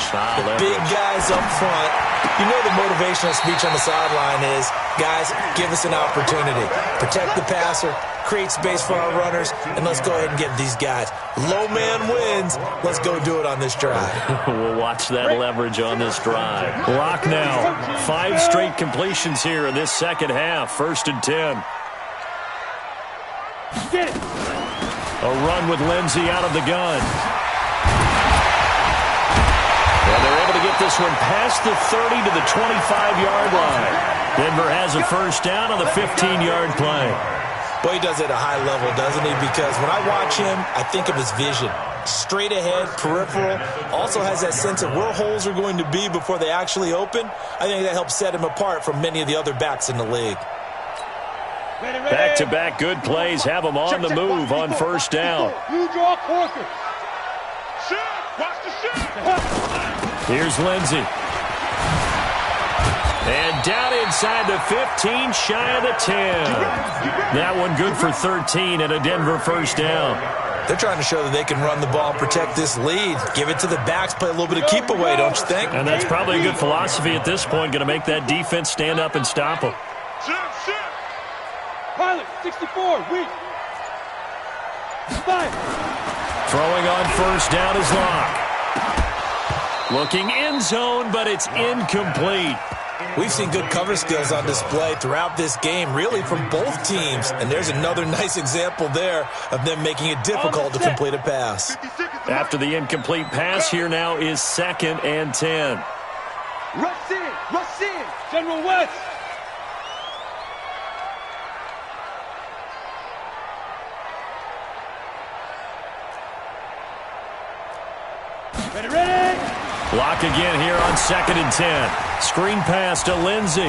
Big guys up front. You know the motivational speech on the sideline is, guys, give us an opportunity. Protect the passer, create space for our runners, and let's go ahead and get these guys. Low man wins. Let's go do it on this drive. We'll watch that leverage on this drive. Lock now. 5 straight completions here in this second half. 1st and 10. Get it. A run with Lindsey out of the gun. And they're able to get this one past the 30 to the 25-yard line. Denver has a first down on the 15-yard play. Boy, he does it at a high level, doesn't he? Because when I watch him, I think of his vision. Straight ahead, peripheral. Also has that sense of where holes are going to be before they actually open. I think that helps set him apart from many of the other backs in the league. Back-to-back good plays have them on the move on first down. You draw closer. Watch the shot. Here's Lindsey. And down inside the 15, shy of the 10. That one good for 13 and a Denver first down. They're trying to show that they can run the ball, protect this lead. Give it to the backs, play a little bit of keep away, don't you think? And that's probably a good philosophy at this point, going to make that defense stand up and stop them. Pilot, 64, weak. 5. Throwing on first down is Locke. Looking end zone, but it's incomplete. We've seen good cover skills on display throughout this game, really from both teams. And there's another nice example there of them making it difficult to complete a pass. After the incomplete pass, here now is 2nd and 10. Rush in, General West. Ready. Block again here on 2nd and 10. Screen pass to Lindsey.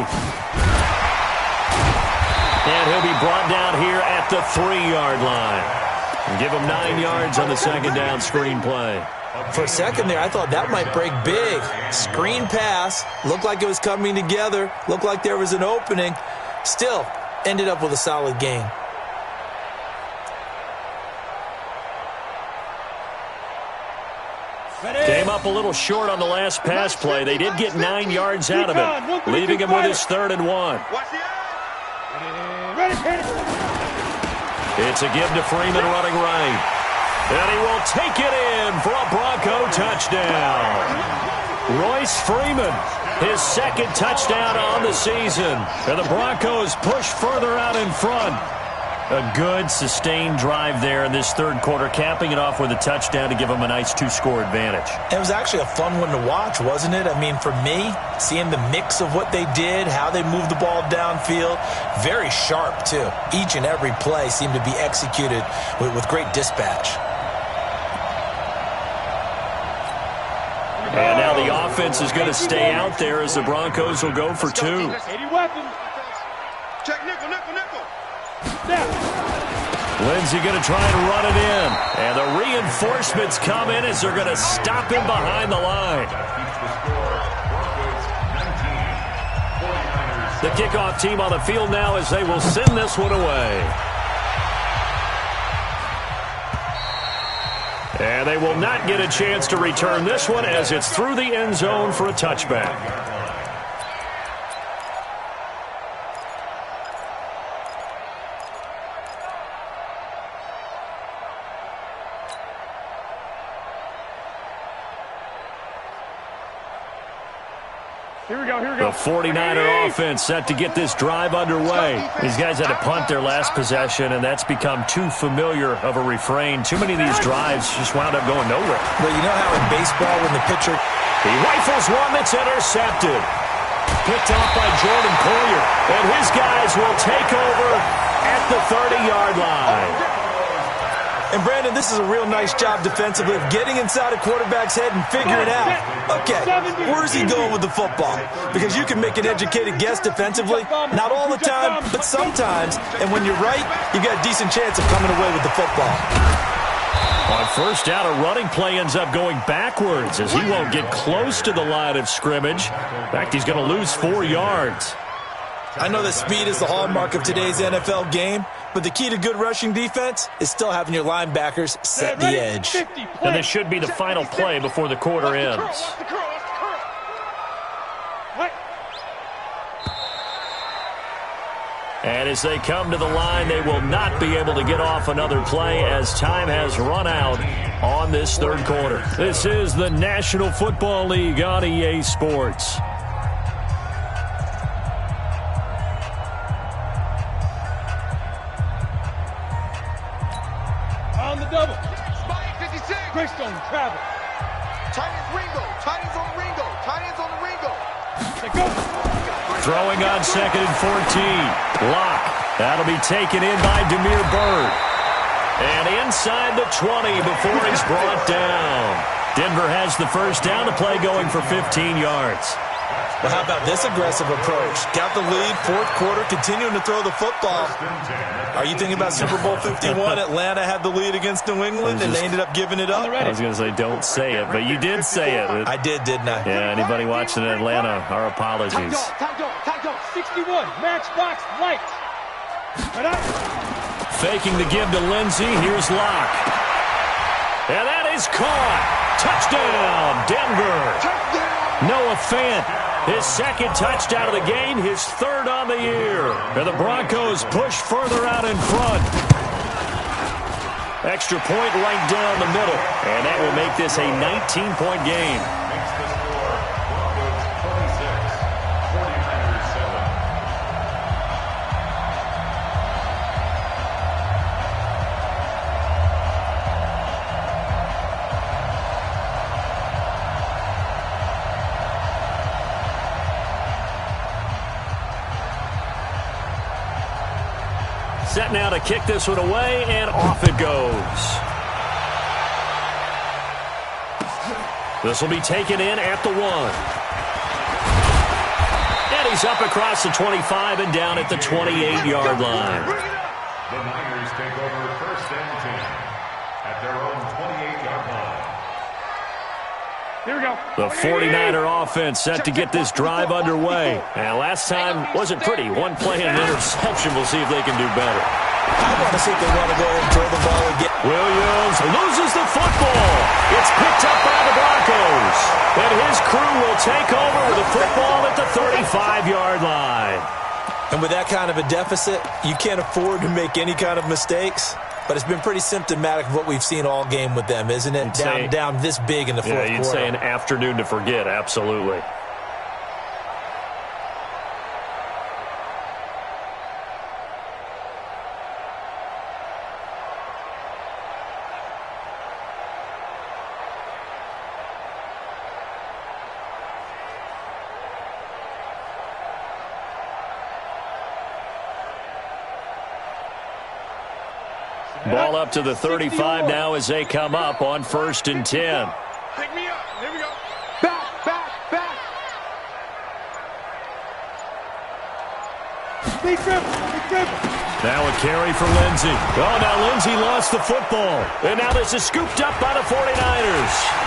And he'll be brought down here at the 3-yard line. And give him 9 yards on the second down screen play. For a second there, I thought that might break big. Screen pass. Looked like it was coming together. Looked like there was an opening. Still, ended up with a solid gain. Came up a little short on the last pass play. They did get 9 yards out of it, leaving him with his 3rd and 1. It's a give to Freeman running right. And he will take it in for a Bronco touchdown. Royce Freeman, his 2nd touchdown on the season. And the Broncos push further out in front. A good, sustained drive there in this 3rd quarter, capping it off with a touchdown to give them a nice 2-score advantage. It was actually a fun one to watch, wasn't it? I mean, for me, seeing the mix of what they did, how they moved the ball downfield, very sharp, too. Each and every play seemed to be executed with great dispatch. And now the offense is going to stay out there as the Broncos will go for 2. 80 weapons. Check nickel. Lindsey going to try and run it in. And the reinforcements come in as they're going to stop him behind the line. The kickoff team on the field now as they will send this one away. And they will not get a chance to return this one as it's through the end zone for a touchback. Here we go, here we go. The 49er offense set to get this drive underway. These guys had to punt their last possession, and that's become too familiar of a refrain. Too many of these drives just wound up going nowhere. But you know how in baseball when the pitcher... He rifles one that's intercepted. Picked off by Jordan Poyer. And his guys will take over at the 30-yard line. And, Brandon, this is a real nice job defensively of getting inside a quarterback's head and figuring out, okay, where's he going with the football? Because you can make an educated guess defensively, not all the time, but sometimes. And when you're right, you've got a decent chance of coming away with the football. On first down, a running play ends up going backwards as he won't get close to the line of scrimmage. In fact, he's going to lose 4 yards. I know that speed is the hallmark of today's NFL game, but the key to good rushing defense is still having your linebackers set the edge. And this should be the final play before the quarter ends. And as they come to the line, they will not be able to get off another play as time has run out on this third quarter. This is the National Football League on EA Sports. On the double. Spike 56. Greystone travel. Titans Ringo. Titans on the Ringo. Titans on the Ringo. They go. Throwing on 2nd and 14. Lock. That'll be taken in by Demir Bird. And inside the 20 before he's brought down. Denver has the first down, the play going for 15 yards. Well, how about this aggressive approach? Got the lead, fourth quarter, continuing to throw the football. Are you thinking about Super Bowl 51? Atlanta had the lead against New England, and they ended up giving it up? I was going to say, don't say it, but you did say it. I did, didn't I? Yeah, anybody watching in Atlanta, our apologies. Tight dog, 61, matchbox, light. Faking the give to Lindsey, here's Locke. And that is caught. Touchdown, Denver. Noah Fant, his second touchdown of the game, his third on the year. And the Broncos push further out in front. Extra point right down the middle. And that will make this a 19-point game. Makes the score Broncos 26, 49ers 7. Set now to kick this one away, and off it goes. This will be taken in at the 1. And he's up across the 25 and down at the 28-yard line. The Niners take over first and 10 at their own 28-yard line. Here we go. The 49er offense set to get this drive underway. And last time wasn't pretty. One play and an interception. We'll see if they can do better. I want to see if they want to go and throw the ball again. Williams loses the football. It's picked up by the Broncos. And his crew will take over with the football at the 35-yard line. And with that kind of a deficit, you can't afford to make any kind of mistakes. But it's been pretty symptomatic of what we've seen all game with them, isn't it? Down this big in the fourth quarter. Yeah, you'd say an afternoon to forget, absolutely. Ball up to the 35 now as they come up on 1st and 10. Pick me up. Here we go. Back. Big grip. Now a carry for Lindsey. Oh, now Lindsey lost the football. And now this is scooped up by the 49ers.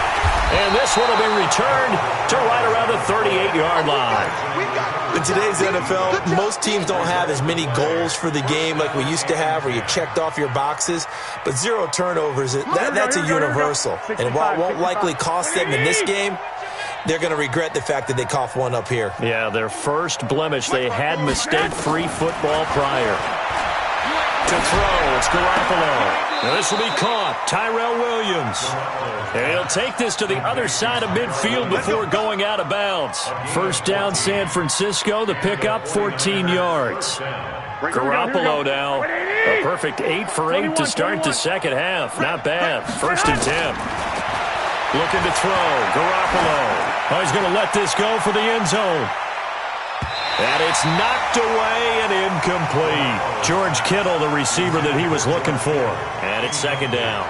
And this one will be returned to right around the 38-yard line. In today's NFL, most teams don't have as many goals for the game like we used to have where you checked off your boxes. But 0 turnovers, that's a universal. And while it won't likely cost them in this game, they're going to regret the fact that they coughed one up here. Yeah, their first blemish. They had mistake-free football prior. To throw, it's Garoppolo. Now this will be caught. Tyrell Williams. And he'll take this to the other side of midfield before going out of bounds. First down, San Francisco. The pickup, 14 yards. Garoppolo now, a perfect 8 for 8 to start the second half. Not bad. First and 10. Looking to throw. Garoppolo. Oh, he's going to let this go for the end zone. And it's knocked away and incomplete. George Kittle, the receiver that he was looking for. And it's second down.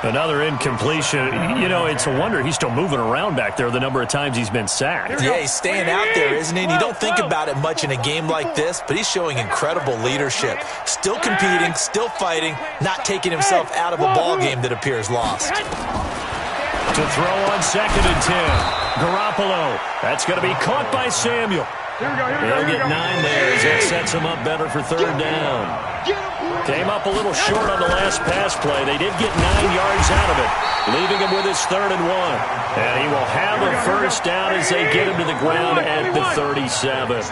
Another incompletion. You know, it's a wonder he's still moving around back there the number of times he's been sacked. Yeah, he's staying out there, isn't he? And you don't think about it much in a game like this, but he's showing incredible leadership. Still competing, still fighting, not taking himself out of a ball game that appears lost. To throw on second and 10. Garoppolo. That's going to be caught by Samuel. He'll get 9 there as that sets him up better for third down. Came up a little short on the last pass play. They did get 9 yards out of it, leaving him with his third and 1. And he will have a first down as they get him to the ground at the 37.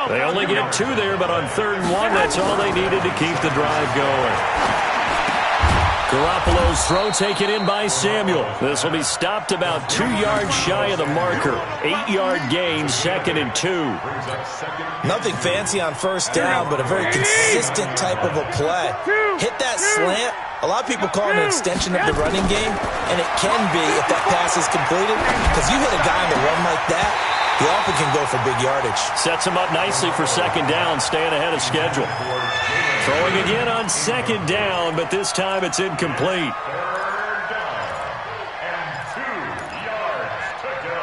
They only get 2 there, but on third and 1, that's all they needed to keep the drive going. Garoppolo's throw taken in by Samuel. This will be stopped about 2 yards shy of the marker. 8-yard gain, second and 2. Nothing fancy on first down, but a very consistent type of a play. Hit that slant. A lot of people call it an extension of the running game, and it can be if that pass is completed, because you hit a guy on the run like that, he often can go for big yardage. Sets him up nicely for second down, staying ahead of schedule. Throwing again on second down, but this time it's incomplete. Third down and 2 yards to go.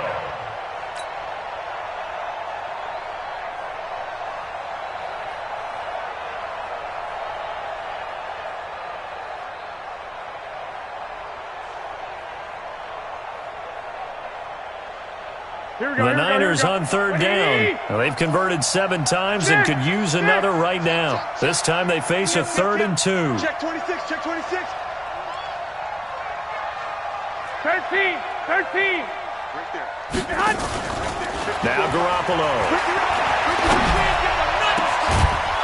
The Niners on third down. Well, they've converted 7 times and could use another right now. This time they face a third and 2. Check 26, check 26. 13, 13. Right there. Now Garoppolo.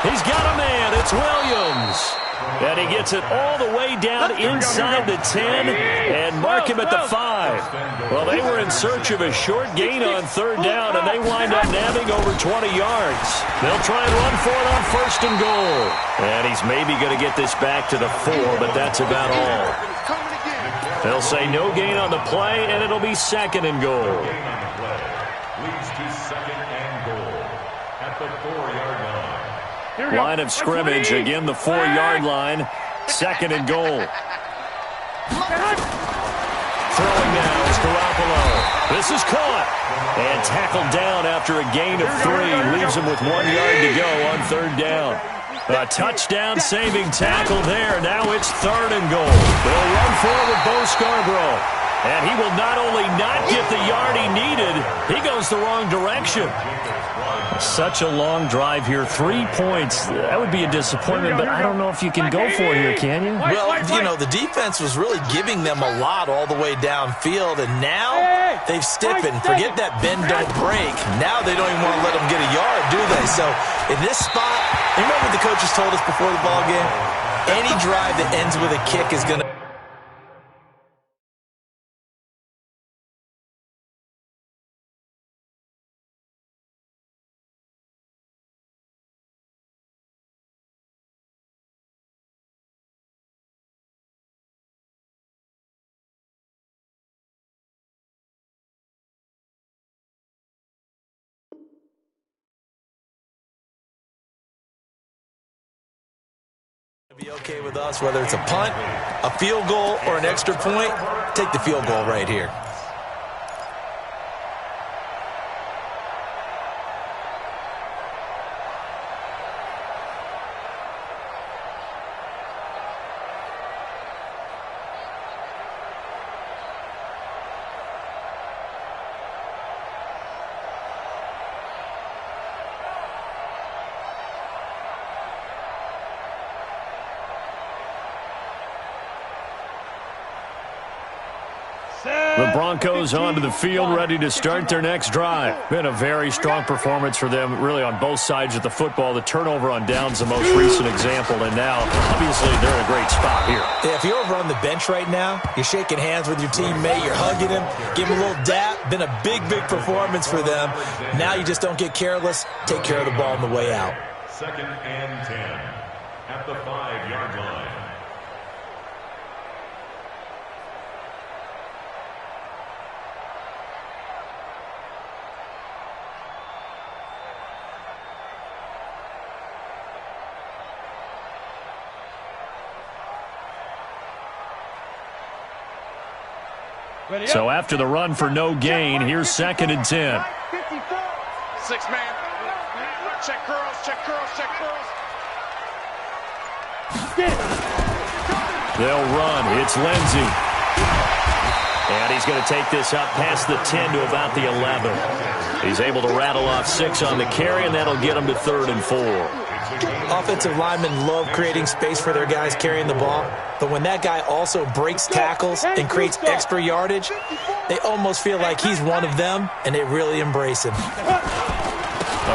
He's got a man. It's Williams. And he gets it all the way down inside the 10 and mark him at the 5. Well, they were in search of a short gain on third down, and they wind up nabbing over 20 yards. They'll try and run for it on first and goal. And he's maybe going to get this back to the 4, but that's about all. They'll say no gain on the play, and it'll be second and goal. Leads to second and goal at the 4-yard line. Line of scrimmage, again the 4-yard line. Second and goal. Throwing now is Garoppolo. This is caught. And tackled down after a gain of 3. Leaves him with 1 yard to go on third down. A touchdown saving tackle there. Now it's third and goal. They'll run forward with Bo Scarborough. And he will not only not get the yard he needed, he goes the wrong direction. Such a long drive here. 3 points. That would be a disappointment, but I don't know if you can go for it here, can you? Well, you know, the defense was really giving them a lot all the way downfield, and now they've stiffened. Forget that bend, don't break. Now they don't even want to let them get a yard, do they? So in this spot, remember what the coaches told us before the ball game? Any drive that ends with a kick is going to... be okay with us, whether it's a punt, a field goal, or an extra point. Take the field goal right here. The Broncos onto the field, ready to start their next drive. Been a very strong performance for them, really, on both sides of the football. The turnover on downs, the most recent example, and now, obviously, they're in a great spot here. Yeah, if you're over on the bench right now, you're shaking hands with your teammate, you're hugging him, give him a little dap. Been a big, big performance for them. Now you just don't get careless. Take care of the ball on the way out. 2nd and 10 at the 5-yard line. So after the run for no gain, here's 2nd and 10. 6-man. Check curls, check curls, check curls. They'll run. It's Lindsey. And he's going to take this up past the 10 to about the 11. He's able to rattle off 6 on the carry, and that'll get him to 3rd and 4. Offensive linemen love creating space for their guys carrying the ball, but when that guy also breaks tackles and creates extra yardage, they almost feel like he's one of them, and they really embrace him.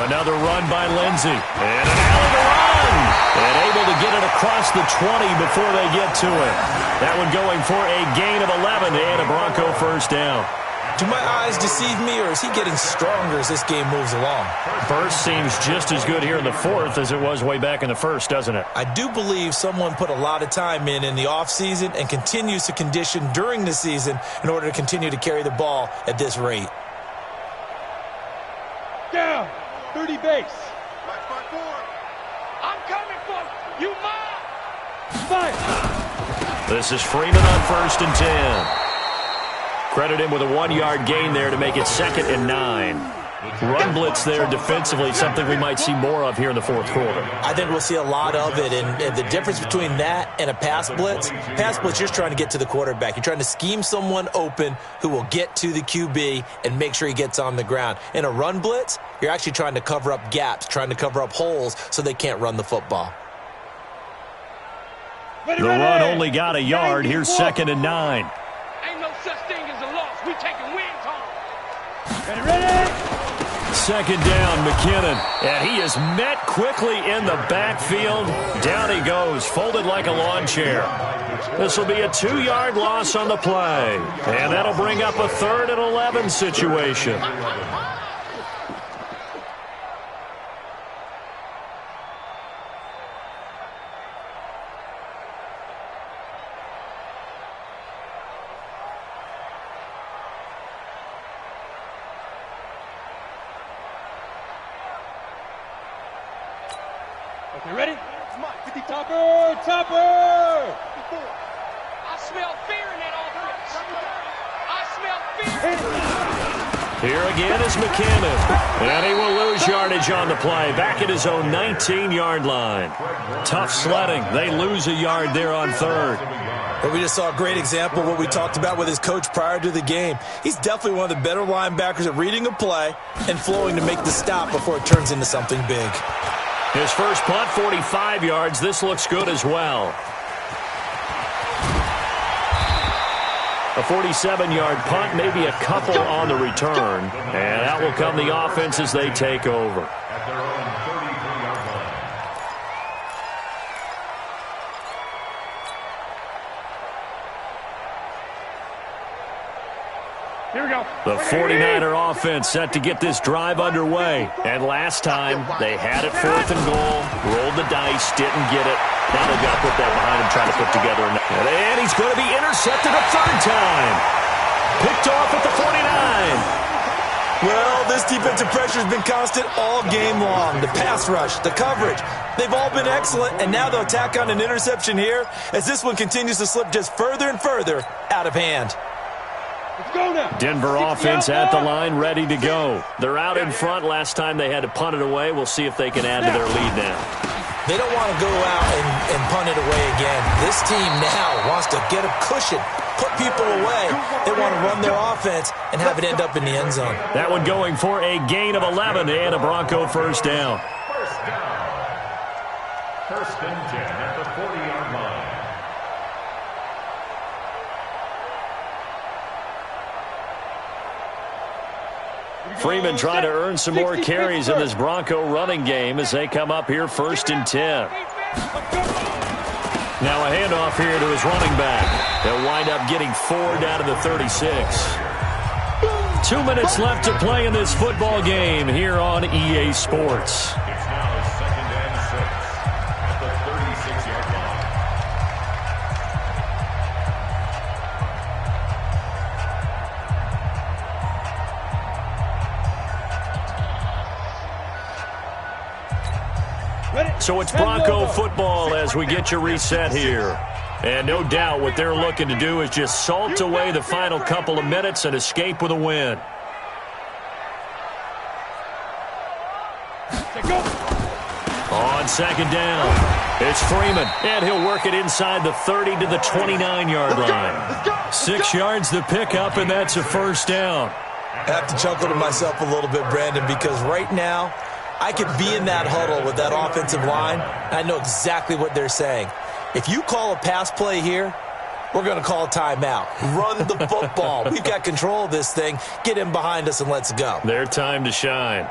Another run by Lindsey. And an alley to run. And able to get it across the 20 before they get to it. That one going for a gain of 11 and a Bronco first down. Do my eyes deceive me, or is he getting stronger as this game moves along? First seems just as good here in the 4th as it was way back in the 1st, doesn't it? I do believe someone put a lot of time in the offseason and continues to condition during the season in order to continue to carry the ball at this rate. Down. 30 base. I'm coming for you, mom. Fire. This is Freeman on 1st and 10. Credit him with a 1-yard gain there to make it 2nd and 9. Run blitz there defensively, something we might see more of here in the 4th quarter. I think we'll see a lot of it, and the difference between that and a pass blitz, you're just trying to get to the quarterback. You're trying to scheme someone open who will get to the QB and make sure he gets on the ground. In a run blitz, you're actually trying to cover up gaps, trying to cover up holes so they can't run the football. The run only got a yard. Here's 2nd and 9. Ain't no such thing as a loss. We taking wins home. Ready. 2nd down, McKinnon. And he is met quickly in the backfield. Down he goes, folded like a lawn chair. This will be a 2-yard loss on the play. And that'll bring up a 3rd and 11 situation. Okay, ready? Come on, 50 topper! I smell fear in that offense. I smell fear. Here again is McKinnon. And he will lose yardage on the play. Back at his own 19-yard line. Tough sledding. They lose a yard there on 3rd. But we just saw a great example of what we talked about with his coach prior to the game. He's definitely one of the better linebackers at reading a play and flowing to make the stop before it turns into something big. His first punt, 45 yards. This looks good as well. A 47-yard punt, maybe a couple on the return. And out will come the offense as they take over. At their own 33-yard line. Here we go. The 49er offense set to get this drive underway. And last time, they had it 4th and goal, rolled the dice, didn't get it. Now they've got to put that behind him, trying to put together. And he's going to be intercepted a 3rd time. Picked off at the 49. Well, this defensive pressure has been constant all game long. The pass rush, the coverage, they've all been excellent. And now they'll tack on an interception here as this one continues to slip just further and further out of hand. Let's go now. Denver offense at the line, ready to go. They're out in front. Last time they had to punt it away. We'll see if they can add to their lead now. They don't want to go out and punt it away again. This team now wants to get a cushion, put people away. They want to run their offense and have it end up in the end zone. That one going for a gain of 11 and a Bronco first down. First down. 1st and 10 at the 40-yard line. Freeman trying to earn some more carries in this Bronco running game as they come up here 1st and 10. Now a handoff here to his running back. They'll wind up getting 4 down to the 36. 2 minutes left to play in this football game here on EA Sports. It's now 2nd and 6 at the 36-yard line. So it's Bronco football as we get you reset here. And no doubt what they're looking to do is just salt away the final couple of minutes and escape with a win. On 2nd down, it's Freeman, and he'll work it inside the 30 to the 29-yard line. 6 yards the pickup, and that's a 1st down. I have to chuckle to myself a little bit, Brandon, because right now I could be in that huddle with that offensive line. I know exactly what they're saying. If you call a pass play here, we're going to call a timeout. Run the football. We've got control of this thing. Get in behind us and let's go. Their time to shine.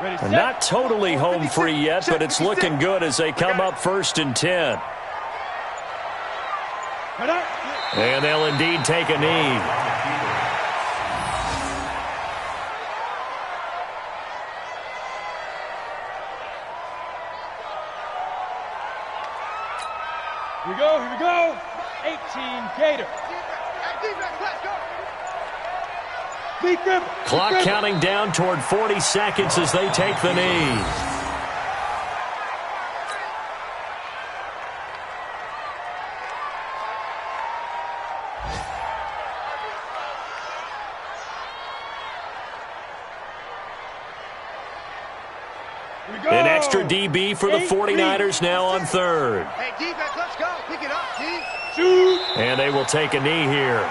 They're not totally home free yet, but it's looking good as they come up 1st and 10. And they'll indeed take a knee. Here we go. 18 Gator. Clock counting down toward 40 seconds as they take the knee. An extra DB for the 49ers now on 3rd. Hey, defense, let's go. Pick it up, D. Shoot. And they will take a knee here.